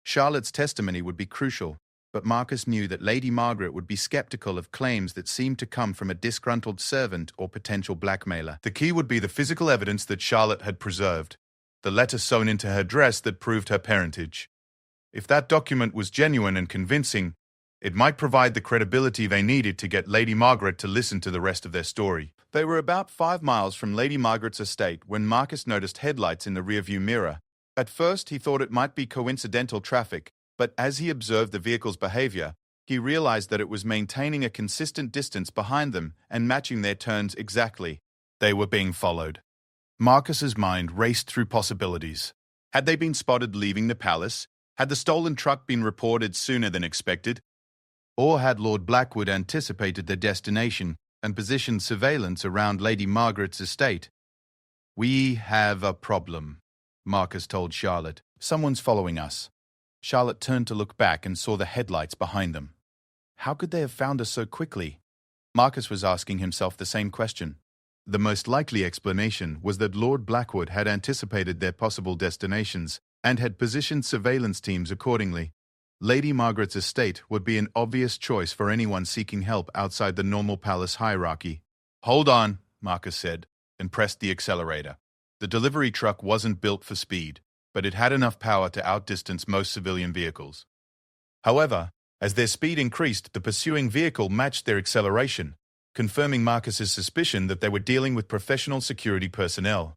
Charlotte's testimony would be crucial, but Marcus knew that Lady Margaret would be skeptical of claims that seemed to come from a disgruntled servant or potential blackmailer. The key would be the physical evidence that Charlotte had preserved, the letter sewn into her dress that proved her parentage. If that document was genuine and convincing, it might provide the credibility they needed to get Lady Margaret to listen to the rest of their story. They were about 5 miles from Lady Margaret's estate when Marcus noticed headlights in the rearview mirror. At first, he thought it might be coincidental traffic, but as he observed the vehicle's behavior, he realized that it was maintaining a consistent distance behind them and matching their turns exactly. They were being followed. Marcus's mind raced through possibilities. Had they been spotted leaving the palace? Had the stolen truck been reported sooner than expected? Or had Lord Blackwood anticipated their destination and positioned surveillance around Lady Margaret's estate? "We have a problem," Marcus told Charlotte. "Someone's following us." Charlotte turned to look back and saw the headlights behind them. How could they have found us so quickly? Marcus was asking himself the same question. The most likely explanation was that Lord Blackwood had anticipated their possible destinations and had positioned surveillance teams accordingly. Lady Margaret's estate would be an obvious choice for anyone seeking help outside the normal palace hierarchy. "Hold on," Marcus said, and pressed the accelerator. The delivery truck wasn't built for speed, but it had enough power to outdistance most civilian vehicles. However, as their speed increased, the pursuing vehicle matched their acceleration, confirming Marcus's suspicion that they were dealing with professional security personnel.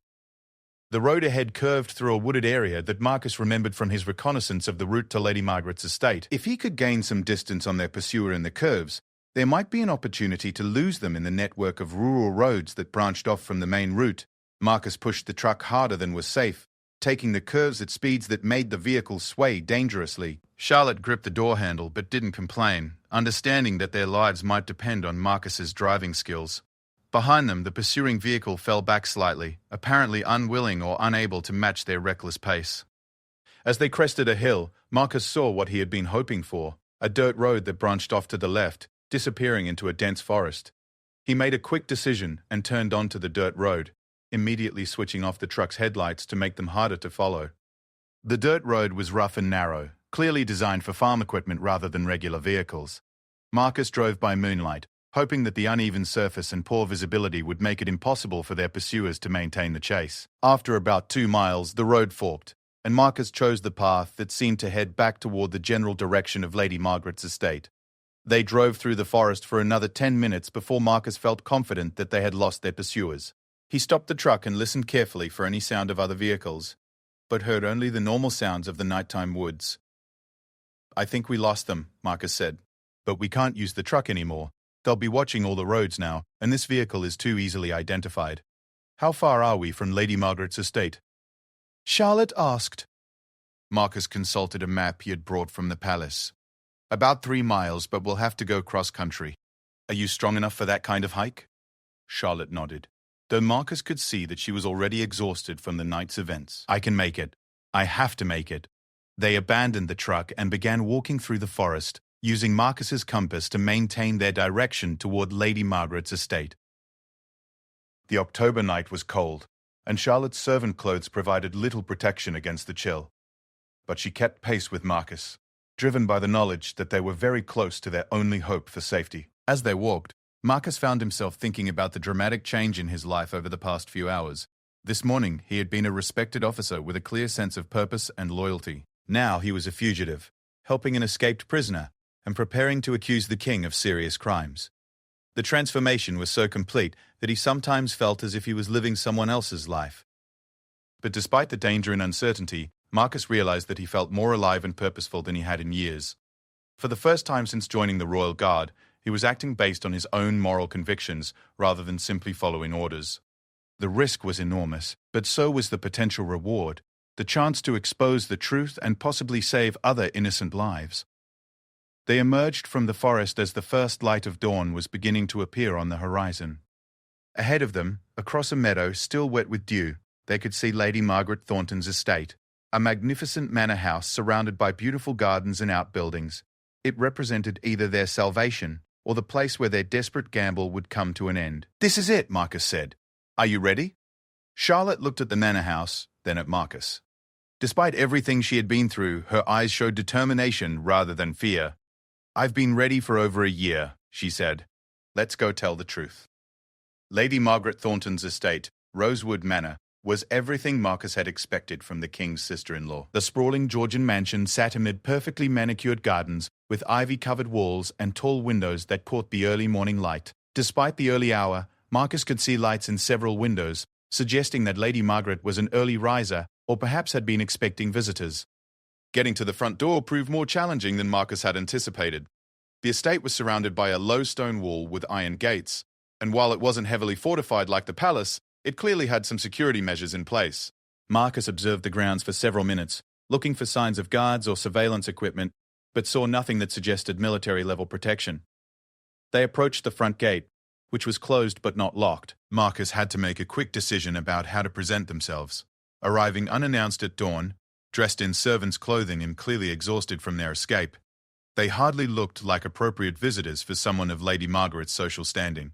The road ahead curved through a wooded area that Marcus remembered from his reconnaissance of the route to Lady Margaret's estate. If he could gain some distance on their pursuer in the curves, there might be an opportunity to lose them in the network of rural roads that branched off from the main route. Marcus pushed the truck harder than was safe, taking the curves at speeds that made the vehicle sway dangerously. Charlotte gripped the door handle but didn't complain, understanding that their lives might depend on Marcus's driving skills. Behind them, the pursuing vehicle fell back slightly, apparently unwilling or unable to match their reckless pace. As they crested a hill, Marcus saw what he had been hoping for, a dirt road that branched off to the left, disappearing into a dense forest. He made a quick decision and turned onto the dirt road, immediately switching off the truck's headlights to make them harder to follow. The dirt road was rough and narrow, clearly designed for farm equipment rather than regular vehicles. Marcus drove by moonlight, hoping that the uneven surface and poor visibility would make it impossible for their pursuers to maintain the chase. After about 2 miles, the road forked, and Marcus chose the path that seemed to head back toward the general direction of Lady Margaret's estate. They drove through the forest for another 10 minutes before Marcus felt confident that they had lost their pursuers. He stopped the truck and listened carefully for any sound of other vehicles, but heard only the normal sounds of the nighttime woods. "I think we lost them," Marcus said, "but we can't use the truck anymore. They'll be watching all the roads now, and this vehicle is too easily identified. How far are we from Lady Margaret's estate?" Charlotte asked. Marcus consulted a map he had brought from the palace. "About 3 miles, but we'll have to go cross-country. Are you strong enough for that kind of hike?" Charlotte nodded, though Marcus could see that she was already exhausted from the night's events. "I can make it. I have to make it." They abandoned the truck and began walking through the forest, using Marcus's compass to maintain their direction toward Lady Margaret's estate. The October night was cold, and Charlotte's servant clothes provided little protection against the chill. But she kept pace with Marcus, driven by the knowledge that they were very close to their only hope for safety. As they walked, Marcus found himself thinking about the dramatic change in his life over the past few hours. This morning, he had been a respected officer with a clear sense of purpose and loyalty. Now he was a fugitive, helping an escaped prisoner, and preparing to accuse the king of serious crimes. The transformation was so complete that he sometimes felt as if he was living someone else's life. But despite the danger and uncertainty, Marcus realized that he felt more alive and purposeful than he had in years. For the first time since joining the Royal Guard, he was acting based on his own moral convictions rather than simply following orders. The risk was enormous, but so was the potential reward, the chance to expose the truth and possibly save other innocent lives. They emerged from the forest as the first light of dawn was beginning to appear on the horizon. Ahead of them, across a meadow still wet with dew, they could see Lady Margaret Thornton's estate, a magnificent manor house surrounded by beautiful gardens and outbuildings. It represented either their salvation or the place where their desperate gamble would come to an end. "This is it," Marcus said. "Are you ready?" Charlotte looked at the manor house, then at Marcus. Despite everything she had been through, her eyes showed determination rather than fear. "I've been ready for over a year," she said. "Let's go tell the truth." Lady Margaret Thornton's estate, Rosewood Manor, was everything Marcus had expected from the king's sister-in-law. The sprawling Georgian mansion sat amid perfectly manicured gardens with ivy-covered walls and tall windows that caught the early morning light. Despite the early hour, Marcus could see lights in several windows, suggesting that Lady Margaret was an early riser or perhaps had been expecting visitors. Getting to the front door proved more challenging than Marcus had anticipated. The estate was surrounded by a low stone wall with iron gates, and while it wasn't heavily fortified like the palace, it clearly had some security measures in place. Marcus observed the grounds for several minutes, looking for signs of guards or surveillance equipment, but saw nothing that suggested military-level protection. They approached the front gate, which was closed but not locked. Marcus had to make a quick decision about how to present themselves. Arriving unannounced at dawn, dressed in servants' clothing and clearly exhausted from their escape, they hardly looked like appropriate visitors for someone of Lady Margaret's social standing.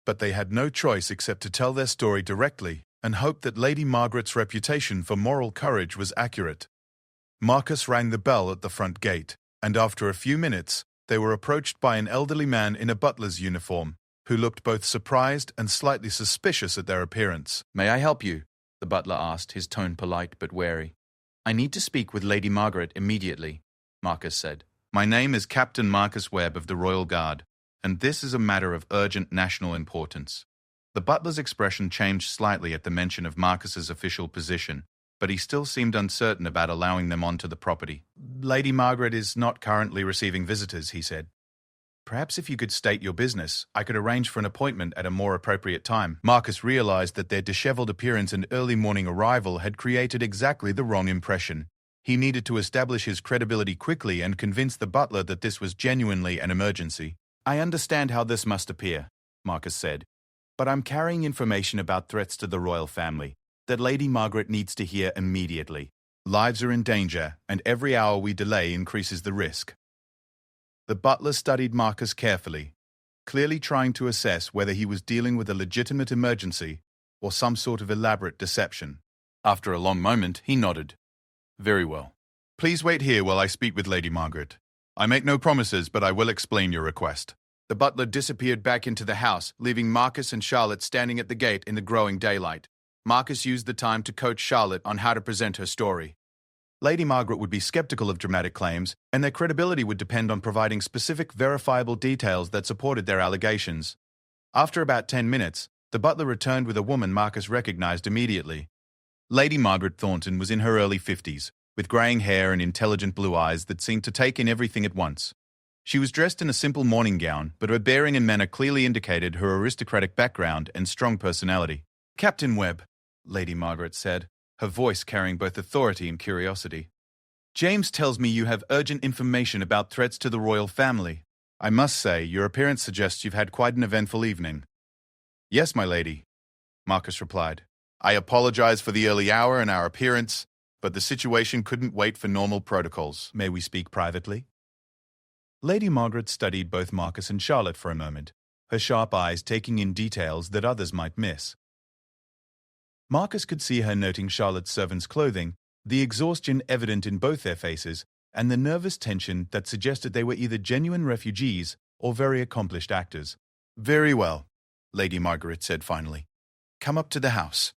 But they had no choice except to tell their story directly and hope that Lady Margaret's reputation for moral courage was accurate. Marcus rang the bell at the front gate, and after a few minutes, they were approached by an elderly man in a butler's uniform, who looked both surprised and slightly suspicious at their appearance. "May I help you?" the butler asked, his tone polite but wary. "I need to speak with Lady Margaret immediately," Marcus said. "My name is Captain Marcus Webb of the Royal Guard, and this is a matter of urgent national importance." The butler's expression changed slightly at the mention of Marcus's official position, but he still seemed uncertain about allowing them onto the property. "Lady Margaret is not currently receiving visitors," he said. "Perhaps if you could state your business, I could arrange for an appointment at a more appropriate time." Marcus realized that their disheveled appearance and early morning arrival had created exactly the wrong impression. He needed to establish his credibility quickly and convince the butler that this was genuinely an emergency. "I understand how this must appear," Marcus said, "but I'm carrying information about threats to the royal family that Lady Margaret needs to hear immediately. Lives are in danger, and every hour we delay increases the risk." The butler studied Marcus carefully, clearly trying to assess whether he was dealing with a legitimate emergency or some sort of elaborate deception. After a long moment, he nodded. "Very well. Please wait here while I speak with Lady Margaret. I make no promises, but I will explain your request." The butler disappeared back into the house, leaving Marcus and Charlotte standing at the gate in the growing daylight. Marcus used the time to coach Charlotte on how to present her story. Lady Margaret would be skeptical of dramatic claims, and their credibility would depend on providing specific, verifiable details that supported their allegations. After about 10 minutes, the butler returned with a woman Marcus recognized immediately. Lady Margaret Thornton was in her early 50s, with graying hair and intelligent blue eyes that seemed to take in everything at once. She was dressed in a simple morning gown, but her bearing and manner clearly indicated her aristocratic background and strong personality. "Captain Webb," Lady Margaret said, her voice carrying both authority and curiosity. "James tells me you have urgent information about threats to the royal family. I must say, your appearance suggests you've had quite an eventful evening." "Yes, my lady," Marcus replied. "I apologize for the early hour and our appearance, but the situation couldn't wait for normal protocols. May we speak privately?" Lady Margaret studied both Marcus and Charlotte for a moment, her sharp eyes taking in details that others might miss. Marcus could see her noting Charlotte's servant's clothing, the exhaustion evident in both their faces, and the nervous tension that suggested they were either genuine refugees or very accomplished actors. "Very well," Lady Margaret said finally. "Come up to the house.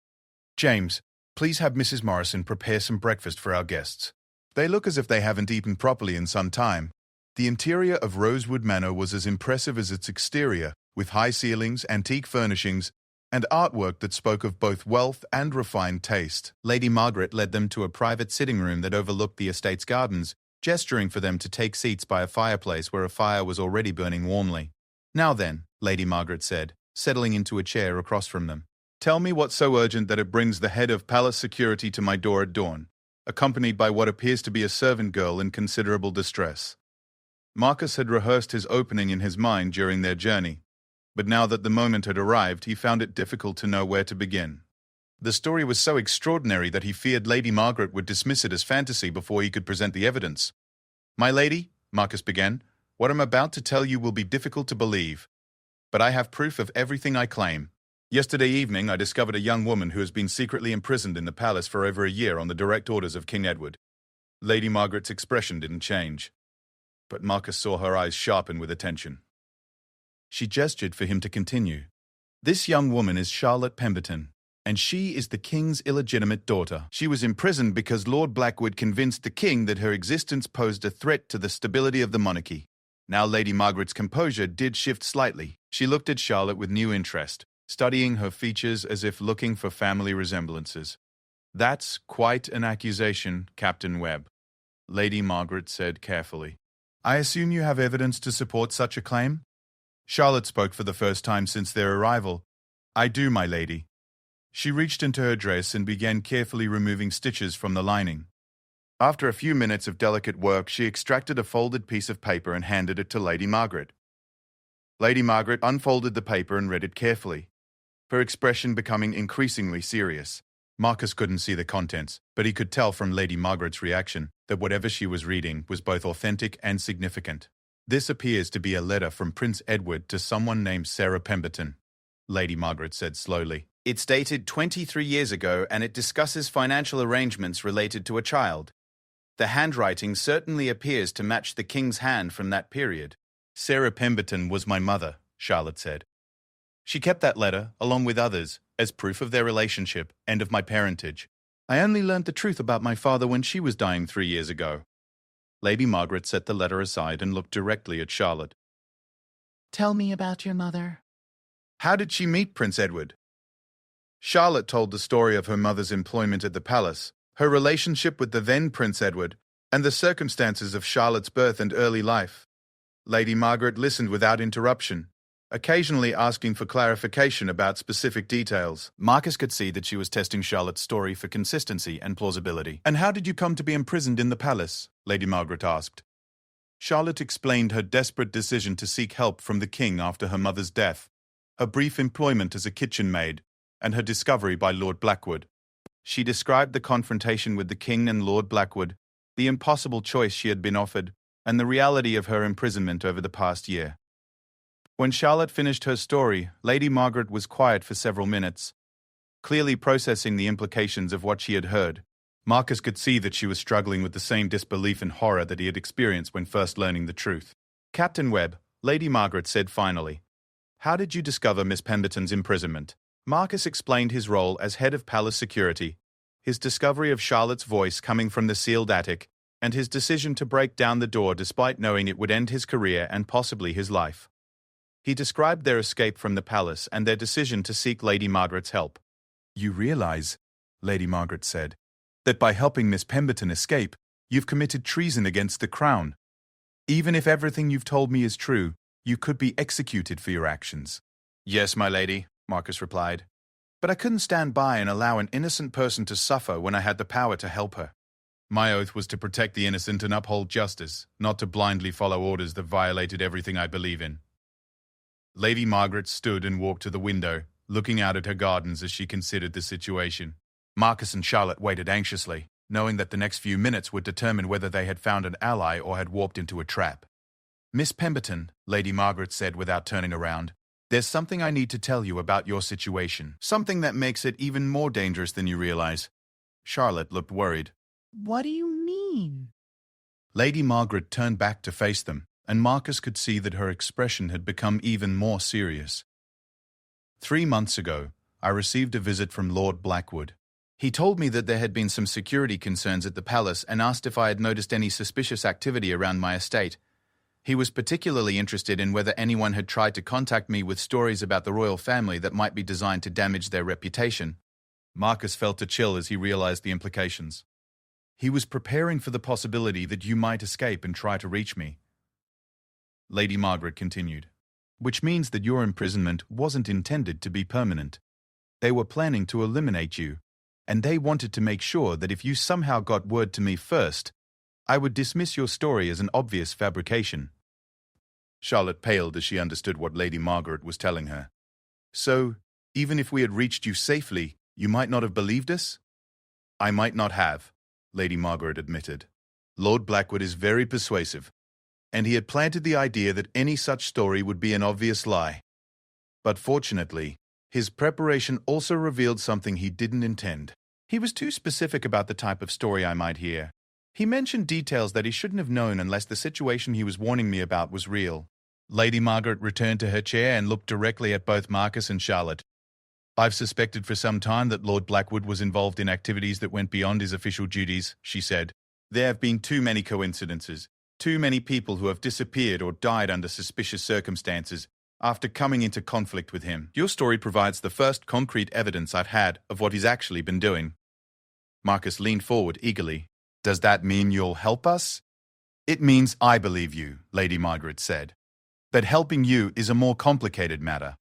James, please have Mrs. Morrison prepare some breakfast for our guests. They look as if they haven't eaten properly in some time." The interior of Rosewood Manor was as impressive as its exterior, with high ceilings, antique furnishings, and artwork that spoke of both wealth and refined taste. Lady Margaret led them to a private sitting room that overlooked the estate's gardens, gesturing for them to take seats by a fireplace where a fire was already burning warmly. "Now then," Lady Margaret said, settling into a chair across from them. "Tell me what's so urgent that it brings the head of palace security to my door at dawn, accompanied by what appears to be a servant girl in considerable distress." Marcus had rehearsed his opening in his mind during their journey, but now that the moment had arrived, he found it difficult to know where to begin. The story was so extraordinary that he feared Lady Margaret would dismiss it as fantasy before he could present the evidence. "My lady," Marcus began, What I'm about to tell you will be difficult to believe, but I have proof of everything I claim. Yesterday evening, I discovered a young woman who has been secretly imprisoned in the palace for over a year on the direct orders of King Edward. Lady Margaret's expression didn't change, but Marcus saw her eyes sharpen with attention. She gestured for him to continue. This young woman is Charlotte Pemberton, and she is the king's illegitimate daughter. She was imprisoned because Lord Blackwood convinced the king that her existence posed a threat to the stability of the monarchy. Now Lady Margaret's composure did shift slightly. She looked at Charlotte with new interest, studying her features as if looking for family resemblances. That's quite an accusation, Captain Webb, Lady Margaret said carefully. I assume you have evidence to support such a claim? Charlotte spoke for the first time since their arrival. I do, my lady. She reached into her dress and began carefully removing stitches from the lining. After a few minutes of delicate work, she extracted a folded piece of paper and handed it to Lady Margaret. Lady Margaret unfolded the paper and read it carefully, her expression becoming increasingly serious. Marcus couldn't see the contents, but he could tell from Lady Margaret's reaction that whatever she was reading was both authentic and significant. This appears to be a letter from Prince Edward to someone named Sarah Pemberton, Lady Margaret said slowly. It's dated 23 years ago and it discusses financial arrangements related to a child. The handwriting certainly appears to match the king's hand from that period. Sarah Pemberton was my mother, Charlotte said. She kept that letter, along with others, as proof of their relationship and of my parentage. I only learned the truth about my father when she was dying 3 years ago. Lady Margaret set the letter aside and looked directly at Charlotte. Tell me about your mother. How did she meet Prince Edward? Charlotte told the story of her mother's employment at the palace, her relationship with the then Prince Edward, and the circumstances of Charlotte's birth and early life. Lady Margaret listened without interruption, occasionally asking for clarification about specific details. Marcus could see that she was testing Charlotte's story for consistency and plausibility. And how did you come to be imprisoned in the palace? Lady Margaret asked. Charlotte explained her desperate decision to seek help from the king after her mother's death, her brief employment as a kitchen maid, and her discovery by Lord Blackwood. She described the confrontation with the king and Lord Blackwood, the impossible choice she had been offered, and the reality of her imprisonment over the past year. When Charlotte finished her story, Lady Margaret was quiet for several minutes, clearly processing the implications of what she had heard. Marcus could see that she was struggling with the same disbelief and horror that he had experienced when first learning the truth. Captain Webb, Lady Margaret said finally, how did you discover Miss Pemberton's imprisonment? Marcus explained his role as head of palace security, his discovery of Charlotte's voice coming from the sealed attic, and his decision to break down the door despite knowing it would end his career and possibly his life. He described their escape from the palace and their decision to seek Lady Margaret's help. You realize, Lady Margaret said, that by helping Miss Pemberton escape, you've committed treason against the crown. Even if everything you've told me is true, you could be executed for your actions. Yes, my lady, Marcus replied. But I couldn't stand by and allow an innocent person to suffer when I had the power to help her. My oath was to protect the innocent and uphold justice, not to blindly follow orders that violated everything I believe in. Lady Margaret stood and walked to the window, looking out at her gardens as she considered the situation. Marcus and Charlotte waited anxiously, knowing that the next few minutes would determine whether they had found an ally or had warped into a trap. Miss Pemberton, Lady Margaret said without turning around, there's something I need to tell you about your situation, something that makes it even more dangerous than you realize. Charlotte looked worried. What do you mean? Lady Margaret turned back to face them, and Marcus could see that her expression had become even more serious. 3 months ago, I received a visit from Lord Blackwood. He told me that there had been some security concerns at the palace and asked if I had noticed any suspicious activity around my estate. He was particularly interested in whether anyone had tried to contact me with stories about the royal family that might be designed to damage their reputation. Marcus felt a chill as he realized the implications. He was preparing for the possibility that you might escape and try to reach me. Lady Margaret continued, which means that your imprisonment wasn't intended to be permanent. They were planning to eliminate you, and they wanted to make sure that if you somehow got word to me first, I would dismiss your story as an obvious fabrication. Charlotte paled as she understood what Lady Margaret was telling her. So, even if we had reached you safely, you might not have believed us? I might not have, Lady Margaret admitted. Lord Blackwood is very persuasive, and he had planted the idea that any such story would be an obvious lie. But fortunately, his preparation also revealed something he didn't intend. He was too specific about the type of story I might hear. He mentioned details that he shouldn't have known unless the situation he was warning me about was real. Lady Margaret returned to her chair and looked directly at both Marcus and Charlotte. I've suspected for some time that Lord Blackwood was involved in activities that went beyond his official duties, she said. There have been too many coincidences, too many people who have disappeared or died under suspicious circumstances after coming into conflict with him. Your story provides the first concrete evidence I've had of what he's actually been doing. Marcus leaned forward eagerly. Does that mean you'll help us? It means I believe you, Lady Margaret said. But helping you is a more complicated matter.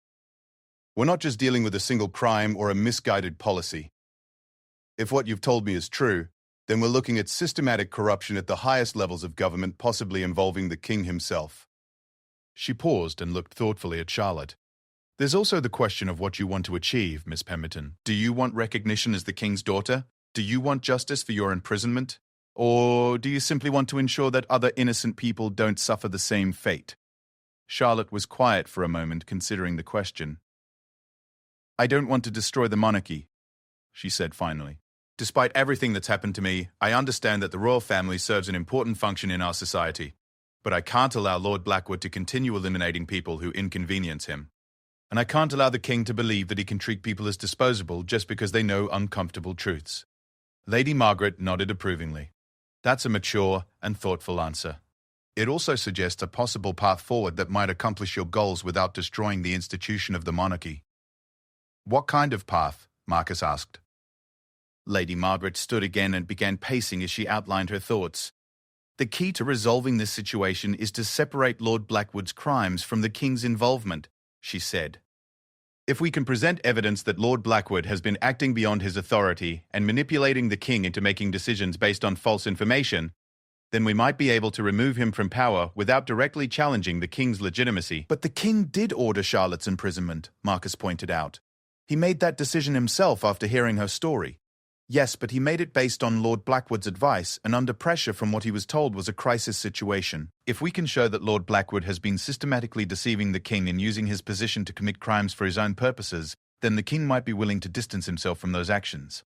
We're not just dealing with a single crime or a misguided policy. If what you've told me is true, then we're looking at systematic corruption at the highest levels of government, possibly involving the king himself. She paused and looked thoughtfully at Charlotte. There's also the question of what you want to achieve, Miss Pemberton. Do you want recognition as the king's daughter? Do you want justice for your imprisonment? Or do you simply want to ensure that other innocent people don't suffer the same fate? Charlotte was quiet for a moment, considering the question. I don't want to destroy the monarchy, she said finally. Despite everything that's happened to me, I understand that the royal family serves an important function in our society. But I can't allow Lord Blackwood to continue eliminating people who inconvenience him. And I can't allow the king to believe that he can treat people as disposable just because they know uncomfortable truths. Lady Margaret nodded approvingly. That's a mature and thoughtful answer. It also suggests a possible path forward that might accomplish your goals without destroying the institution of the monarchy. What kind of path? Marcus asked. Lady Margaret stood again and began pacing as she outlined her thoughts. The key to resolving this situation is to separate Lord Blackwood's crimes from the king's involvement, she said. If we can present evidence that Lord Blackwood has been acting beyond his authority and manipulating the king into making decisions based on false information, then we might be able to remove him from power without directly challenging the king's legitimacy. But the king did order Charlotte's imprisonment, Marcus pointed out. He made that decision himself after hearing her story. Yes, but he made it based on Lord Blackwood's advice and under pressure from what he was told was a crisis situation. If we can show that Lord Blackwood has been systematically deceiving the king and using his position to commit crimes for his own purposes, then the king might be willing to distance himself from those actions.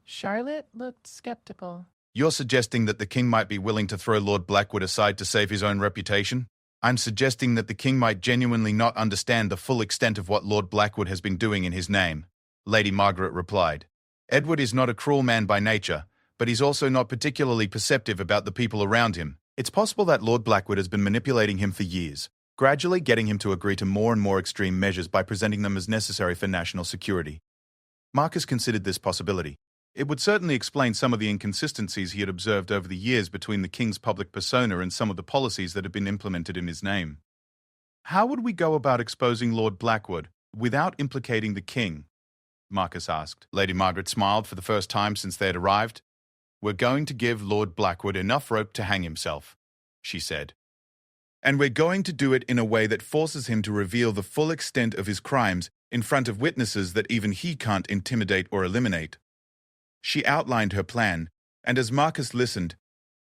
Charlotte looked skeptical. You're suggesting that the king might be willing to throw Lord Blackwood aside to save his own reputation? I'm suggesting that the king might genuinely not understand the full extent of what Lord Blackwood has been doing in his name, Lady Margaret replied. Edward is not a cruel man by nature, but he's also not particularly perceptive about the people around him. It's possible that Lord Blackwood has been manipulating him for years, gradually getting him to agree to more and more extreme measures by presenting them as necessary for national security. Marcus considered this possibility. It would certainly explain some of the inconsistencies he had observed over the years between the king's public persona and some of the policies that had been implemented in his name. How would we go about exposing Lord Blackwood without implicating the king? Marcus asked. Lady Margaret smiled for the first time since they had arrived. We're going to give Lord Blackwood enough rope to hang himself, she said. And we're going to do it in a way that forces him to reveal the full extent of his crimes in front of witnesses that even he can't intimidate or eliminate. She outlined her plan, and as Marcus listened,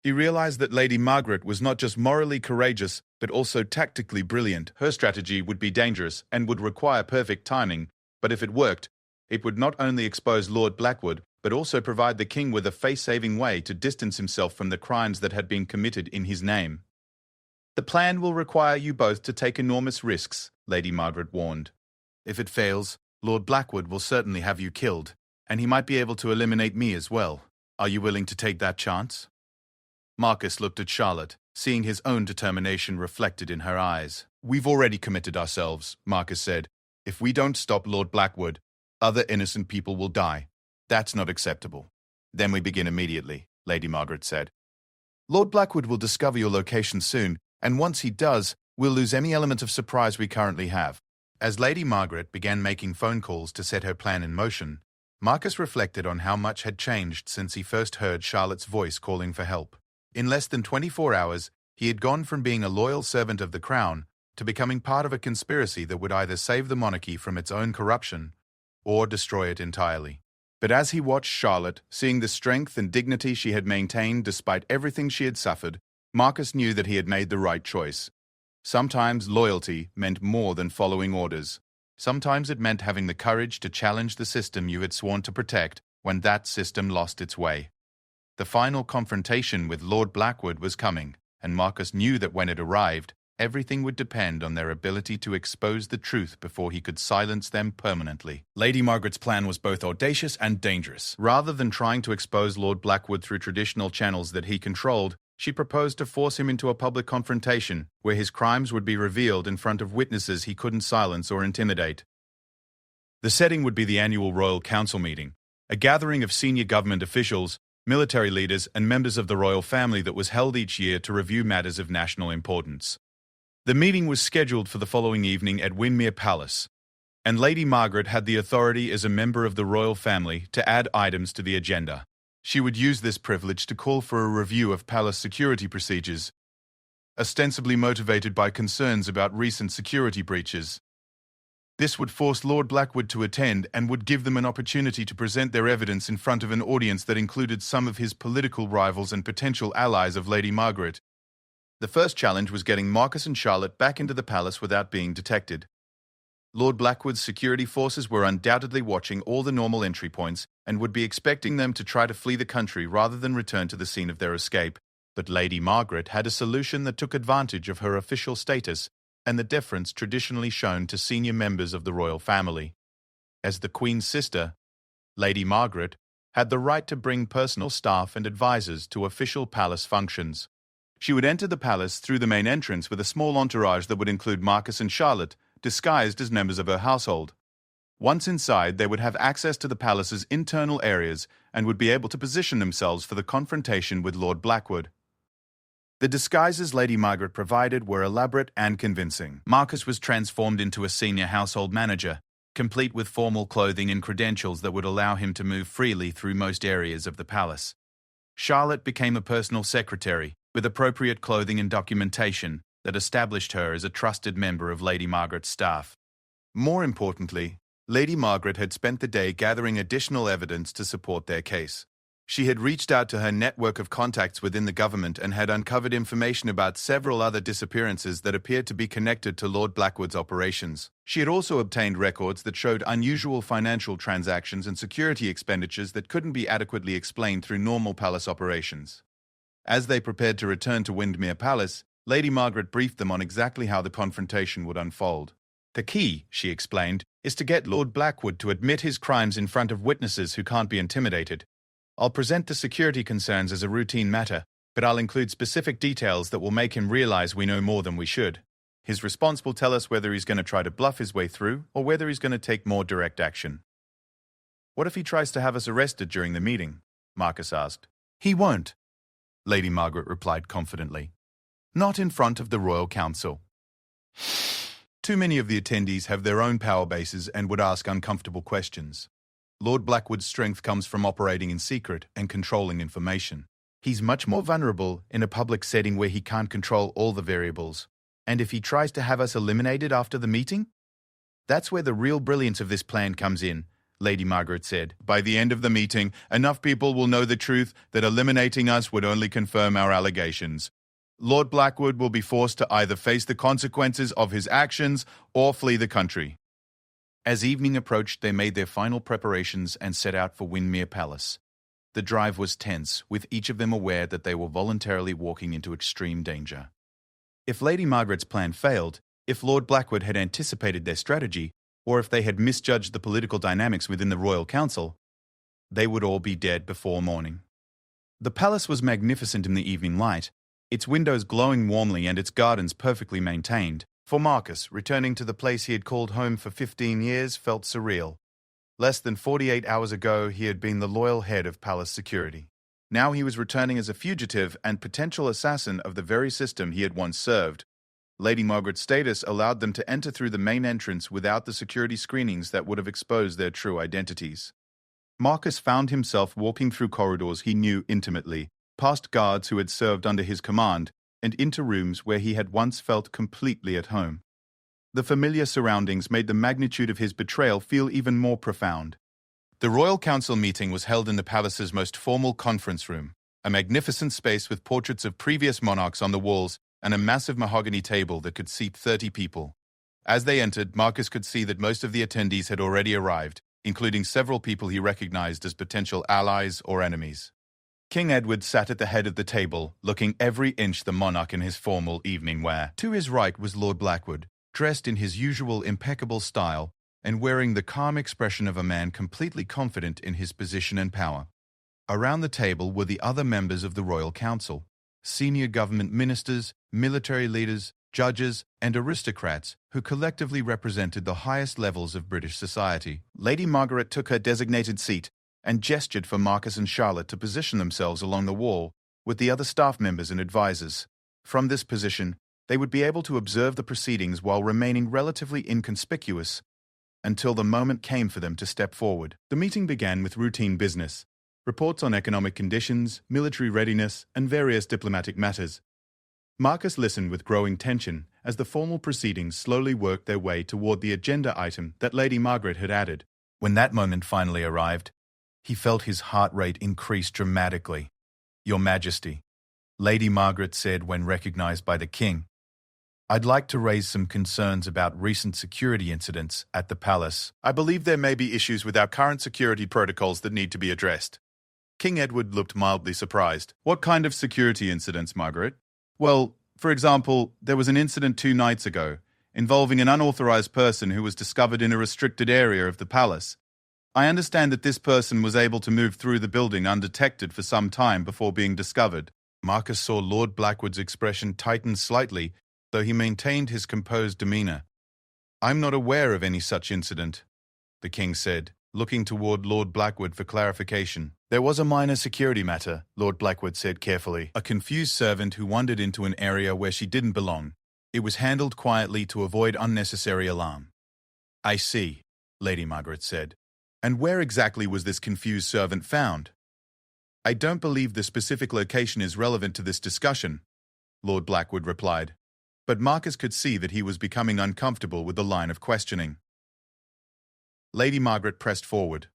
he realized that Lady Margaret was not just morally courageous, but also tactically brilliant. Her strategy would be dangerous and would require perfect timing, but if it worked, it would not only expose Lord Blackwood, but also provide the king with a face-saving way to distance himself from the crimes that had been committed in his name. The plan will require you both to take enormous risks, Lady Margaret warned. If it fails, Lord Blackwood will certainly have you killed, and he might be able to eliminate me as well. Are you willing to take that chance? Marcus looked at Charlotte, seeing his own determination reflected in her eyes. We've already committed ourselves, Marcus said. If we don't stop Lord Blackwood, other innocent people will die. That's not acceptable. Then we begin immediately, Lady Margaret said. Lord Blackwood will discover your location soon, and once he does, we'll lose any element of surprise we currently have. As Lady Margaret began making phone calls to set her plan in motion, Marcus reflected on how much had changed since he first heard Charlotte's voice calling for help. In less than 24 hours, he had gone from being a loyal servant of the crown to becoming part of a conspiracy that would either save the monarchy from its own corruption or destroy it entirely. But as he watched Charlotte, seeing the strength and dignity she had maintained despite everything she had suffered, Marcus knew that he had made the right choice. Sometimes loyalty meant more than following orders. Sometimes it meant having the courage to challenge the system you had sworn to protect when that system lost its way. The final confrontation with Lord Blackwood was coming, and Marcus knew that when it arrived, everything would depend on their ability to expose the truth before he could silence them permanently. Lady Margaret's plan was both audacious and dangerous. Rather than trying to expose Lord Blackwood through traditional channels that he controlled, she proposed to force him into a public confrontation where his crimes would be revealed in front of witnesses he couldn't silence or intimidate. The setting would be the annual Royal Council meeting, a gathering of senior government officials, military leaders, and members of the royal family that was held each year to review matters of national importance. The meeting was scheduled for the following evening at Windermere Palace, and Lady Margaret had the authority as a member of the royal family to add items to the agenda. She would use this privilege to call for a review of palace security procedures, ostensibly motivated by concerns about recent security breaches. This would force Lord Blackwood to attend and would give them an opportunity to present their evidence in front of an audience that included some of his political rivals and potential allies of Lady Margaret. The first challenge was getting Marcus and Charlotte back into the palace without being detected. Lord Blackwood's security forces were undoubtedly watching all the normal entry points and would be expecting them to try to flee the country rather than return to the scene of their escape. But Lady Margaret had a solution that took advantage of her official status and the deference traditionally shown to senior members of the royal family. As the Queen's sister, Lady Margaret had the right to bring personal staff and advisors to official palace functions. She would enter the palace through the main entrance with a small entourage that would include Marcus and Charlotte, disguised as members of her household. Once inside, they would have access to the palace's internal areas and would be able to position themselves for the confrontation with Lord Blackwood. The disguises Lady Margaret provided were elaborate and convincing. Marcus was transformed into a senior household manager, complete with formal clothing and credentials that would allow him to move freely through most areas of the palace. Charlotte became a personal secretary, with appropriate clothing and documentation that established her as a trusted member of Lady Margaret's staff. More importantly, Lady Margaret had spent the day gathering additional evidence to support their case. She had reached out to her network of contacts within the government and had uncovered information about several other disappearances that appeared to be connected to Lord Blackwood's operations. She had also obtained records that showed unusual financial transactions and security expenditures that couldn't be adequately explained through normal palace operations. As they prepared to return to Windermere Palace, Lady Margaret briefed them on exactly how the confrontation would unfold. The key, she explained, is to get Lord Blackwood to admit his crimes in front of witnesses who can't be intimidated. I'll present the security concerns as a routine matter, but I'll include specific details that will make him realize we know more than we should. His response will tell us whether he's going to try to bluff his way through or whether he's going to take more direct action. What if he tries to have us arrested during the meeting? Marcus asked. He won't, Lady Margaret replied confidently. Not in front of the Royal Council. Too many of the attendees have their own power bases and would ask uncomfortable questions. Lord Blackwood's strength comes from operating in secret and controlling information. He's much more vulnerable in a public setting where he can't control all the variables. And if he tries to have us eliminated after the meeting? That's where the real brilliance of this plan comes in, Lady Margaret said. By the end of the meeting, enough people will know the truth that eliminating us would only confirm our allegations. Lord Blackwood will be forced to either face the consequences of his actions or flee the country. As evening approached, they made their final preparations and set out for Windermere Palace. The drive was tense, with each of them aware that they were voluntarily walking into extreme danger. If Lady Margaret's plan failed, if Lord Blackwood had anticipated their strategy, or if they had misjudged the political dynamics within the Royal Council, they would all be dead before morning. The palace was magnificent in the evening light, its windows glowing warmly and its gardens perfectly maintained. For Marcus, returning to the place he had called home for 15 years felt surreal. Less than 48 hours ago, he had been the loyal head of palace security. Now he was returning as a fugitive and potential assassin of the very system he had once served. Lady Margaret's status allowed them to enter through the main entrance without the security screenings that would have exposed their true identities. Marcus found himself walking through corridors he knew intimately, past guards who had served under his command, and into rooms where he had once felt completely at home. The familiar surroundings made the magnitude of his betrayal feel even more profound. The Royal Council meeting was held in the palace's most formal conference room. a magnificent space with portraits of previous monarchs on the walls and a massive mahogany table that could seat 30 people. As they entered, Marcus could see that most of the attendees had already arrived, including several people he recognized as potential allies or enemies. King Edward sat at the head of the table, looking every inch the monarch in his formal evening wear. To his right was Lord Blackwood, dressed in his usual impeccable style and wearing the calm expression of a man completely confident in his position and power. Around the table were the other members of the Royal Council, senior government ministers, military leaders, judges, and aristocrats who collectively represented the highest levels of British society. Lady Margaret took her designated seat and gestured for Marcus and Charlotte to position themselves along the wall with the other staff members and advisors. From this position, they would be able to observe the proceedings while remaining relatively inconspicuous until the moment came for them to step forward. The meeting began with routine business, reports on economic conditions, military readiness, and various diplomatic matters. Marcus listened with growing tension as the formal proceedings slowly worked their way toward the agenda item that Lady Margaret had added. When that moment finally arrived, he felt his heart rate increase dramatically. "Your Majesty," Lady Margaret said when recognized by the king, "I'd like to raise some concerns about recent security incidents at the palace. I believe there may be issues with our current security protocols that need to be addressed." King Edward looked mildly surprised. "What kind of security incidents, Margaret?" "Well, for example, there was an incident 2 nights ago involving an unauthorized person who was discovered in a restricted area of the palace. I understand that this person was able to move through the building undetected for some time before being discovered." Marcus saw Lord Blackwood's expression tighten slightly, though he maintained his composed demeanor. "I'm not aware of any such incident," the king said, looking toward Lord Blackwood for clarification. "There was a minor security matter," Lord Blackwood said carefully. "A confused servant who wandered into an area where she didn't belong. It was handled quietly to avoid unnecessary alarm." "I see," Lady Margaret said. "And where exactly was this confused servant found?" "I don't believe the specific location is relevant to this discussion," Lord Blackwood replied. But Marcus could see that he was becoming uncomfortable with the line of questioning. Lady Margaret pressed forward.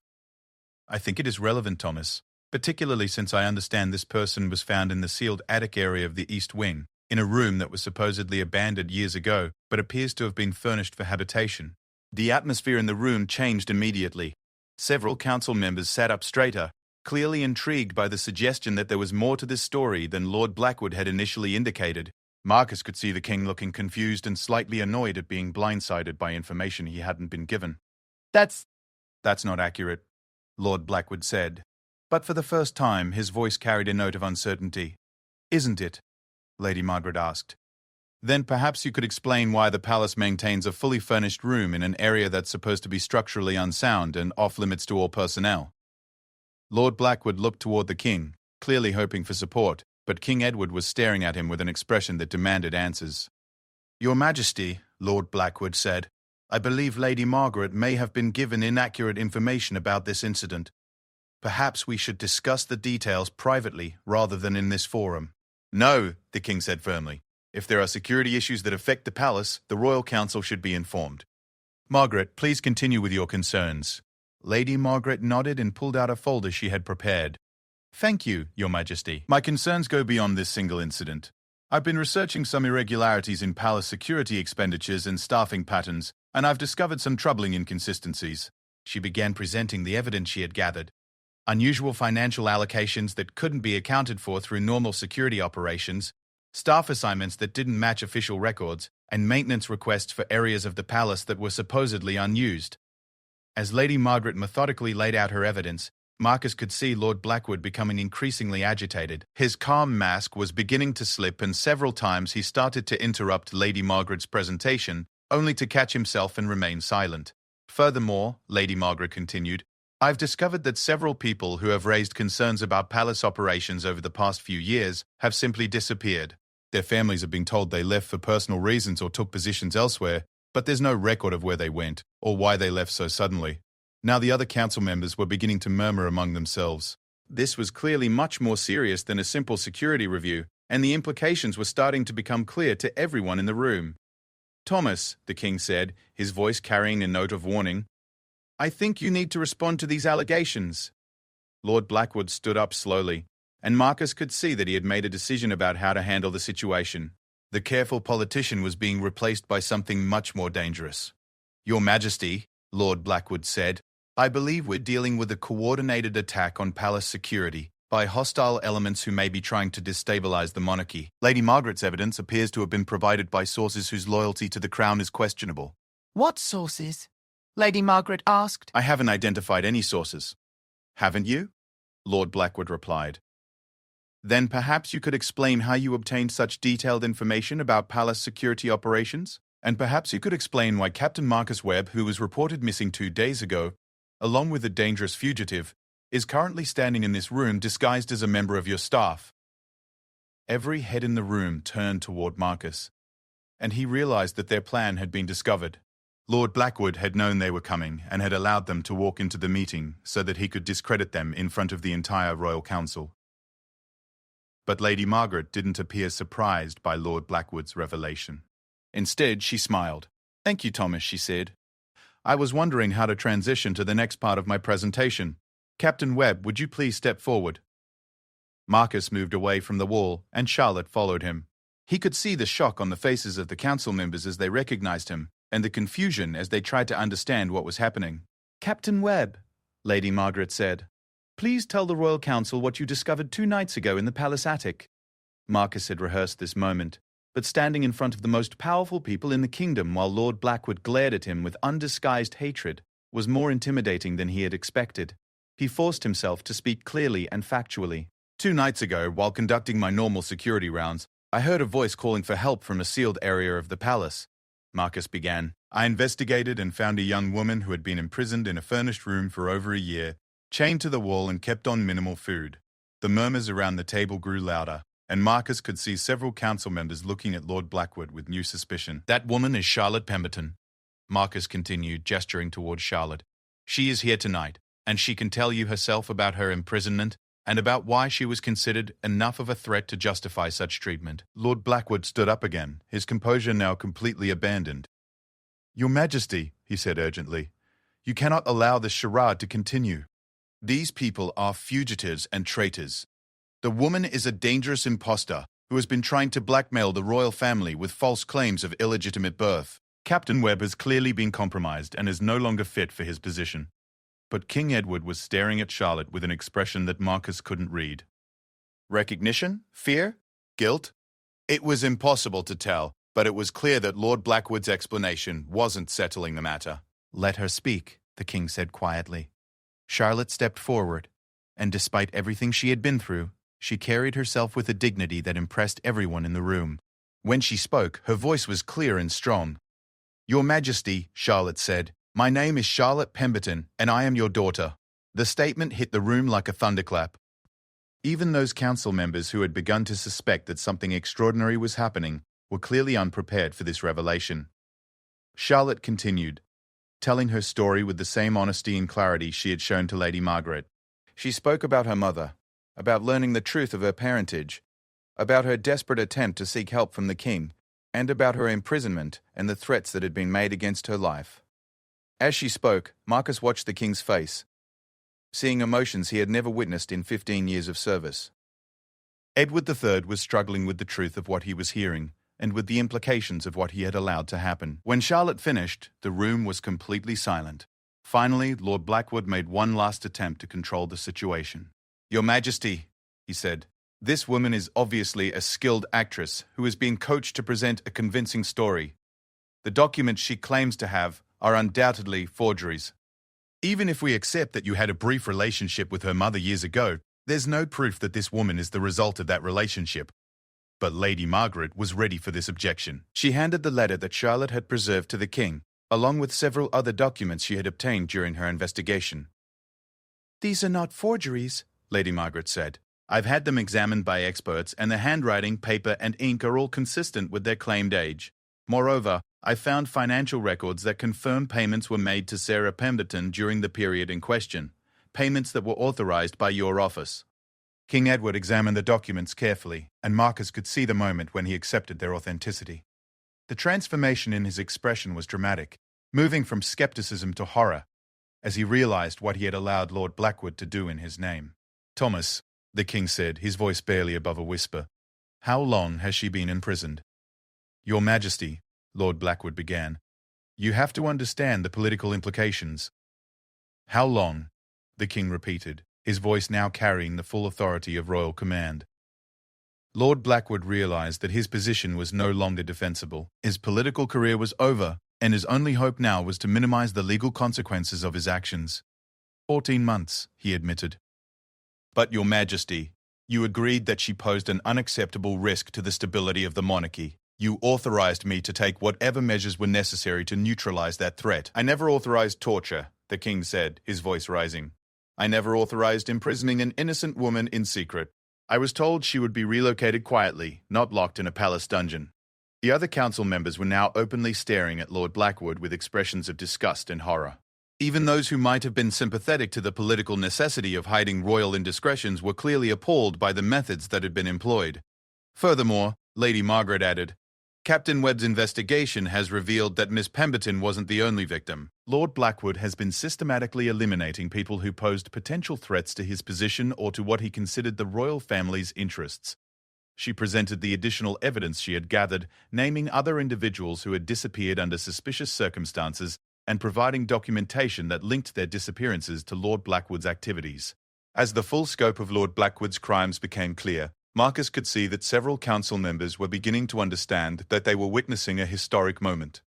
"I think it is relevant, Thomas, particularly since I understand this person was found in the sealed attic area of the East Wing, in a room that was supposedly abandoned years ago, but appears to have been furnished for habitation." The atmosphere in the room changed immediately. Several council members sat up straighter, clearly intrigued by the suggestion that there was more to this story than Lord Blackwood had initially indicated. Marcus could see the king looking confused and slightly annoyed at being blindsided by information he hadn't been given. That's not accurate," Lord Blackwood said. But for the first time, his voice carried a note of uncertainty. "Isn't it?" Lady Margaret asked. "Then perhaps you could explain why the palace maintains a fully furnished room in an area that's supposed to be structurally unsound and off-limits to all personnel." Lord Blackwood looked toward the king, clearly hoping for support, but King Edward was staring at him with an expression that demanded answers. "Your Majesty," Lord Blackwood said, "I believe Lady Margaret may have been given inaccurate information about this incident. Perhaps we should discuss the details privately rather than in this forum." "No," the king said firmly. "If there are security issues that affect the palace, the Royal Council should be informed." "Margaret, please continue with your concerns." Lady Margaret nodded and pulled out a folder she had prepared. "Thank you, Your Majesty. My concerns go beyond this single incident. I've been researching some irregularities in palace security expenditures and staffing patterns, and I've discovered some troubling inconsistencies." She began presenting the evidence she had gathered. Unusual financial allocations that couldn't be accounted for through normal security operations, staff assignments that didn't match official records, and maintenance requests for areas of the palace that were supposedly unused. As Lady Margaret methodically laid out her evidence, Marcus could see Lord Blackwood becoming increasingly agitated. His calm mask was beginning to slip, and several times he started to interrupt Lady Margaret's presentation, only to catch himself and remain silent. "Furthermore," Lady Margaret continued, "I've discovered that several people who have raised concerns about palace operations over the past few years have simply disappeared. Their families have been told they left for personal reasons or took positions elsewhere, but there's no record of where they went or why they left so suddenly." Now the other council members were beginning to murmur among themselves. This was clearly much more serious than a simple security review, and the implications were starting to become clear to everyone in the room. "Thomas," the king said, his voice carrying a note of warning, "I think you need to respond to these allegations." Lord Blackwood stood up slowly. and Marcus could see that he had made a decision about how to handle the situation. The careful politician was being replaced by something much more dangerous. "Your Majesty," Lord Blackwood said, "I believe we're dealing with a coordinated attack on palace security by hostile elements who may be trying to destabilize the monarchy. Lady Margaret's evidence appears to have been provided by sources whose loyalty to the crown is questionable." What sources? Lady Margaret asked. "I haven't identified any sources." "Haven't you?" Lord Blackwood replied. "Then perhaps you could explain how you obtained such detailed information about palace security operations? And perhaps you could explain why Captain Marcus Webb, who was reported missing 2 days ago, along with a dangerous fugitive, is currently standing in this room disguised as a member of your staff." Every head in the room turned toward Marcus, and he realized that their plan had been discovered. Lord Blackwood had known they were coming and had allowed them to walk into the meeting so that he could discredit them in front of the entire royal council. But Lady Margaret didn't appear surprised by Lord Blackwood's revelation. Instead, she smiled. "Thank you, Thomas," she said. "I was wondering how to transition to the next part of my presentation. Captain Webb, would you please step forward?" Marcus moved away from the wall, and Charlotte followed him. He could see the shock on the faces of the council members as they recognized him, and the confusion as they tried to understand what was happening. "Captain Webb," Lady Margaret said, "please tell the Royal Council what you discovered 2 nights ago in the palace attic." Marcus had rehearsed this moment, but standing in front of the most powerful people in the kingdom while Lord Blackwood glared at him with undisguised hatred was more intimidating than he had expected. He forced himself to speak clearly and factually. "2 nights ago, while conducting my normal security rounds, I heard a voice calling for help from a sealed area of the palace," Marcus began. "I investigated and found a young woman who had been imprisoned in a furnished room for over a year, chained to the wall and kept on minimal food." The murmurs around the table grew louder, and Marcus could see several council members looking at Lord Blackwood with new suspicion. "That woman is Charlotte Pemberton," Marcus continued, gesturing towards Charlotte. "She is here tonight, and she can tell you herself about her imprisonment and about why she was considered enough of a threat to justify such treatment." Lord Blackwood stood up again, his composure now completely abandoned. "Your Majesty," he said urgently, "you cannot allow this charade to continue. These people are fugitives and traitors. The woman is a dangerous impostor who has been trying to blackmail the royal family with false claims of illegitimate birth. Captain Webb has clearly been compromised and is no longer fit for his position." But King Edward was staring at Charlotte with an expression that Marcus couldn't read. Recognition? Fear? Guilt? It was impossible to tell, but it was clear that Lord Blackwood's explanation wasn't settling the matter. "Let her speak," the king said quietly. Charlotte stepped forward, and despite everything she had been through, she carried herself with a dignity that impressed everyone in the room. When she spoke, her voice was clear and strong. "Your Majesty," Charlotte said, "my name is Charlotte Pemberton, and I am your daughter." The statement hit the room like a thunderclap. Even those council members who had begun to suspect that something extraordinary was happening were clearly unprepared for this revelation. Charlotte continued, telling her story with the same honesty and clarity she had shown to Lady Margaret. She spoke about her mother, about learning the truth of her parentage, about her desperate attempt to seek help from the king, and about her imprisonment and the threats that had been made against her life. As she spoke, Marcus watched the king's face, seeing emotions he had never witnessed in 15 years of service. Edward III was struggling with the truth of what he was hearing and with the implications of what he had allowed to happen. When Charlotte finished, the room was completely silent. Finally, Lord Blackwood made one last attempt to control the situation. "Your Majesty," he said, "this woman is obviously a skilled actress who is being coached to present a convincing story. The documents she claims to have are undoubtedly forgeries. Even if we accept that you had a brief relationship with her mother years ago, there's no proof that this woman is the result of that relationship." But Lady Margaret was ready for this objection. She handed the letter that Charlotte had preserved to the king, along with several other documents she had obtained during her investigation. "These are not forgeries," Lady Margaret said. "I've had them examined by experts, and the handwriting, paper, and ink are all consistent with their claimed age. Moreover, I found financial records that confirm payments were made to Sarah Pemberton during the period in question, payments that were authorized by your office." King Edward examined the documents carefully, and Marcus could see the moment when he accepted their authenticity. The transformation in his expression was dramatic, moving from skepticism to horror, as he realized what he had allowed Lord Blackwood to do in his name. "Thomas," the king said, his voice barely above a whisper. "How long has she been imprisoned?" "Your Majesty," Lord Blackwood began, "you have to understand the political implications." "How long?" the king repeated, his voice now carrying the full authority of royal command. Lord Blackwood realized that his position was no longer defensible. His political career was over, and his only hope now was to minimize the legal consequences of his actions. 14 months, he admitted. "But, Your Majesty, you agreed that she posed an unacceptable risk to the stability of the monarchy. You authorized me to take whatever measures were necessary to neutralize that threat." "I never authorized torture," the king said, his voice rising. "I never authorized imprisoning an innocent woman in secret. I was told she would be relocated quietly, not locked in a palace dungeon." The other council members were now openly staring at Lord Blackwood with expressions of disgust and horror. Even those who might have been sympathetic to the political necessity of hiding royal indiscretions were clearly appalled by the methods that had been employed. Furthermore, Lady Margaret added, "Captain Webb's investigation has revealed that Miss Pemberton wasn't the only victim. Lord Blackwood has been systematically eliminating people who posed potential threats to his position or to what he considered the royal family's interests." She presented the additional evidence she had gathered, naming other individuals who had disappeared under suspicious circumstances and providing documentation that linked their disappearances to Lord Blackwood's activities. As the full scope of Lord Blackwood's crimes became clear, Marcus could see that several council members were beginning to understand that they were witnessing a historic moment.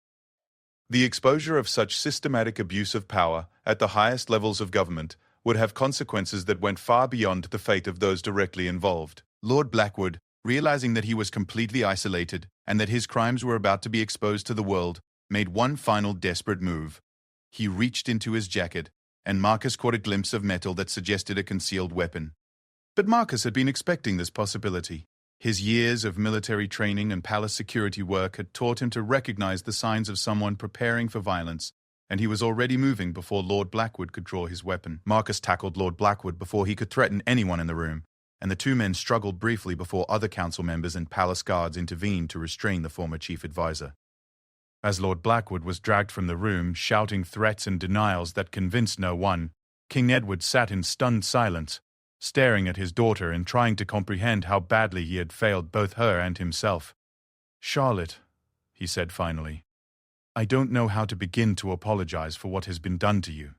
The exposure of such systematic abuse of power at the highest levels of government would have consequences that went far beyond the fate of those directly involved. Lord Blackwood, realizing that he was completely isolated and that his crimes were about to be exposed to the world, made one final desperate move. He reached into his jacket, and Marcus caught a glimpse of metal that suggested a concealed weapon. But Marcus had been expecting this possibility. His years of military training and palace security work had taught him to recognize the signs of someone preparing for violence, and he was already moving before Lord Blackwood could draw his weapon. Marcus tackled Lord Blackwood before he could threaten anyone in the room, and the two men struggled briefly before other council members and palace guards intervened to restrain the former chief advisor. As Lord Blackwood was dragged from the room, shouting threats and denials that convinced no one, King Edward sat in stunned silence, staring at his daughter and trying to comprehend how badly he had failed both her and himself. "Charlotte," he said finally, "I don't know how to begin to apologize for what has been done to you.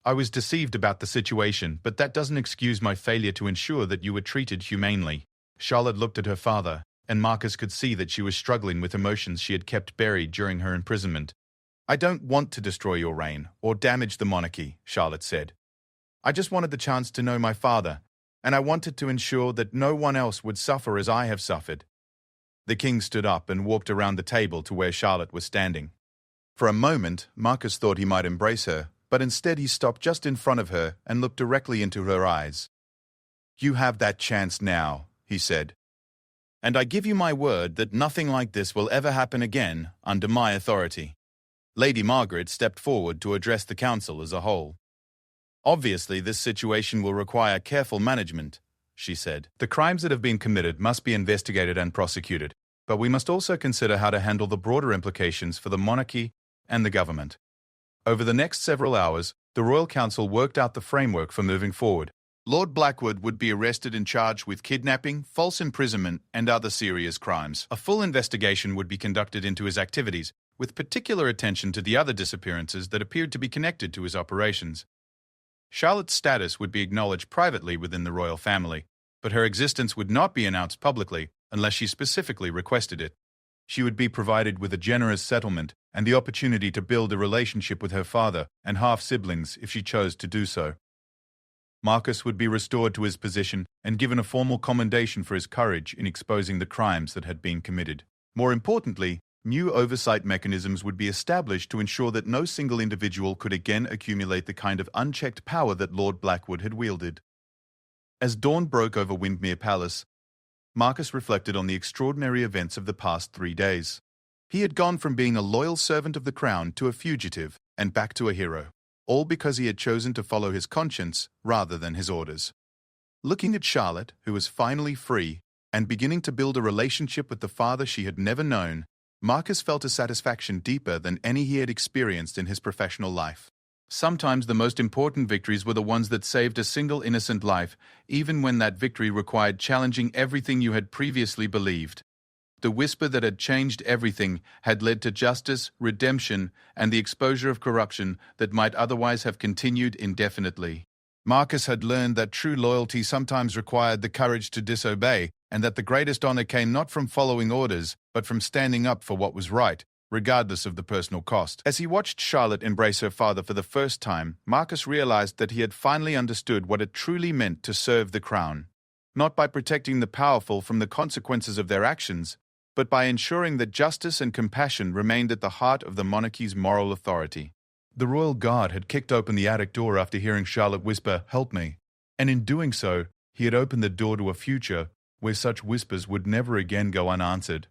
I was deceived about the situation, but that doesn't excuse my failure to ensure that you were treated humanely." Charlotte looked at her father, and Marcus could see that she was struggling with emotions she had kept buried during her imprisonment. "I don't want to destroy your reign or damage the monarchy," Charlotte said. "I just wanted the chance to know my father, and I wanted to ensure that no one else would suffer as I have suffered." The king stood up and walked around the table to where Charlotte was standing. For a moment, Marcus thought he might embrace her, but instead he stopped just in front of her and looked directly into her eyes. "You have that chance now," he said. "And I give you my word that nothing like this will ever happen again under my authority." Lady Margaret stepped forward to address the council as a whole. "Obviously, this situation will require careful management," she said. "The crimes that have been committed must be investigated and prosecuted, but we must also consider how to handle the broader implications for the monarchy and the government." Over the next several hours, the Royal Council worked out the framework for moving forward. Lord Blackwood would be arrested and charged with kidnapping, false imprisonment, and other serious crimes. A full investigation would be conducted into his activities, with particular attention to the other disappearances that appeared to be connected to his operations. Charlotte's status would be acknowledged privately within the royal family, but her existence would not be announced publicly unless she specifically requested it. She would be provided with a generous settlement and the opportunity to build a relationship with her father and half-siblings if she chose to do so. Marcus would be restored to his position and given a formal commendation for his courage in exposing the crimes that had been committed. More importantly, new oversight mechanisms would be established to ensure that no single individual could again accumulate the kind of unchecked power that Lord Blackwood had wielded. As dawn broke over Windermere Palace, Marcus reflected on the extraordinary events of the past 3 days. He had gone from being a loyal servant of the crown to a fugitive and back to a hero, all because he had chosen to follow his conscience rather than his orders. Looking at Charlotte, who was finally free, and beginning to build a relationship with the father she had never known, Marcus felt a satisfaction deeper than any he had experienced in his professional life. Sometimes the most important victories were the ones that saved a single innocent life, even when that victory required challenging everything you had previously believed. The whisper that had changed everything had led to justice, redemption, and the exposure of corruption that might otherwise have continued indefinitely. Marcus had learned that true loyalty sometimes required the courage to disobey, and that the greatest honor came not from following orders, but from standing up for what was right, regardless of the personal cost. As he watched Charlotte embrace her father for the first time, Marcus realized that he had finally understood what it truly meant to serve the crown. Not by protecting the powerful from the consequences of their actions, but by ensuring that justice and compassion remained at the heart of the monarchy's moral authority. The royal guard had kicked open the attic door after hearing Charlotte whisper, "Help me," and in doing so, he had opened the door to a future where such whispers would never again go unanswered.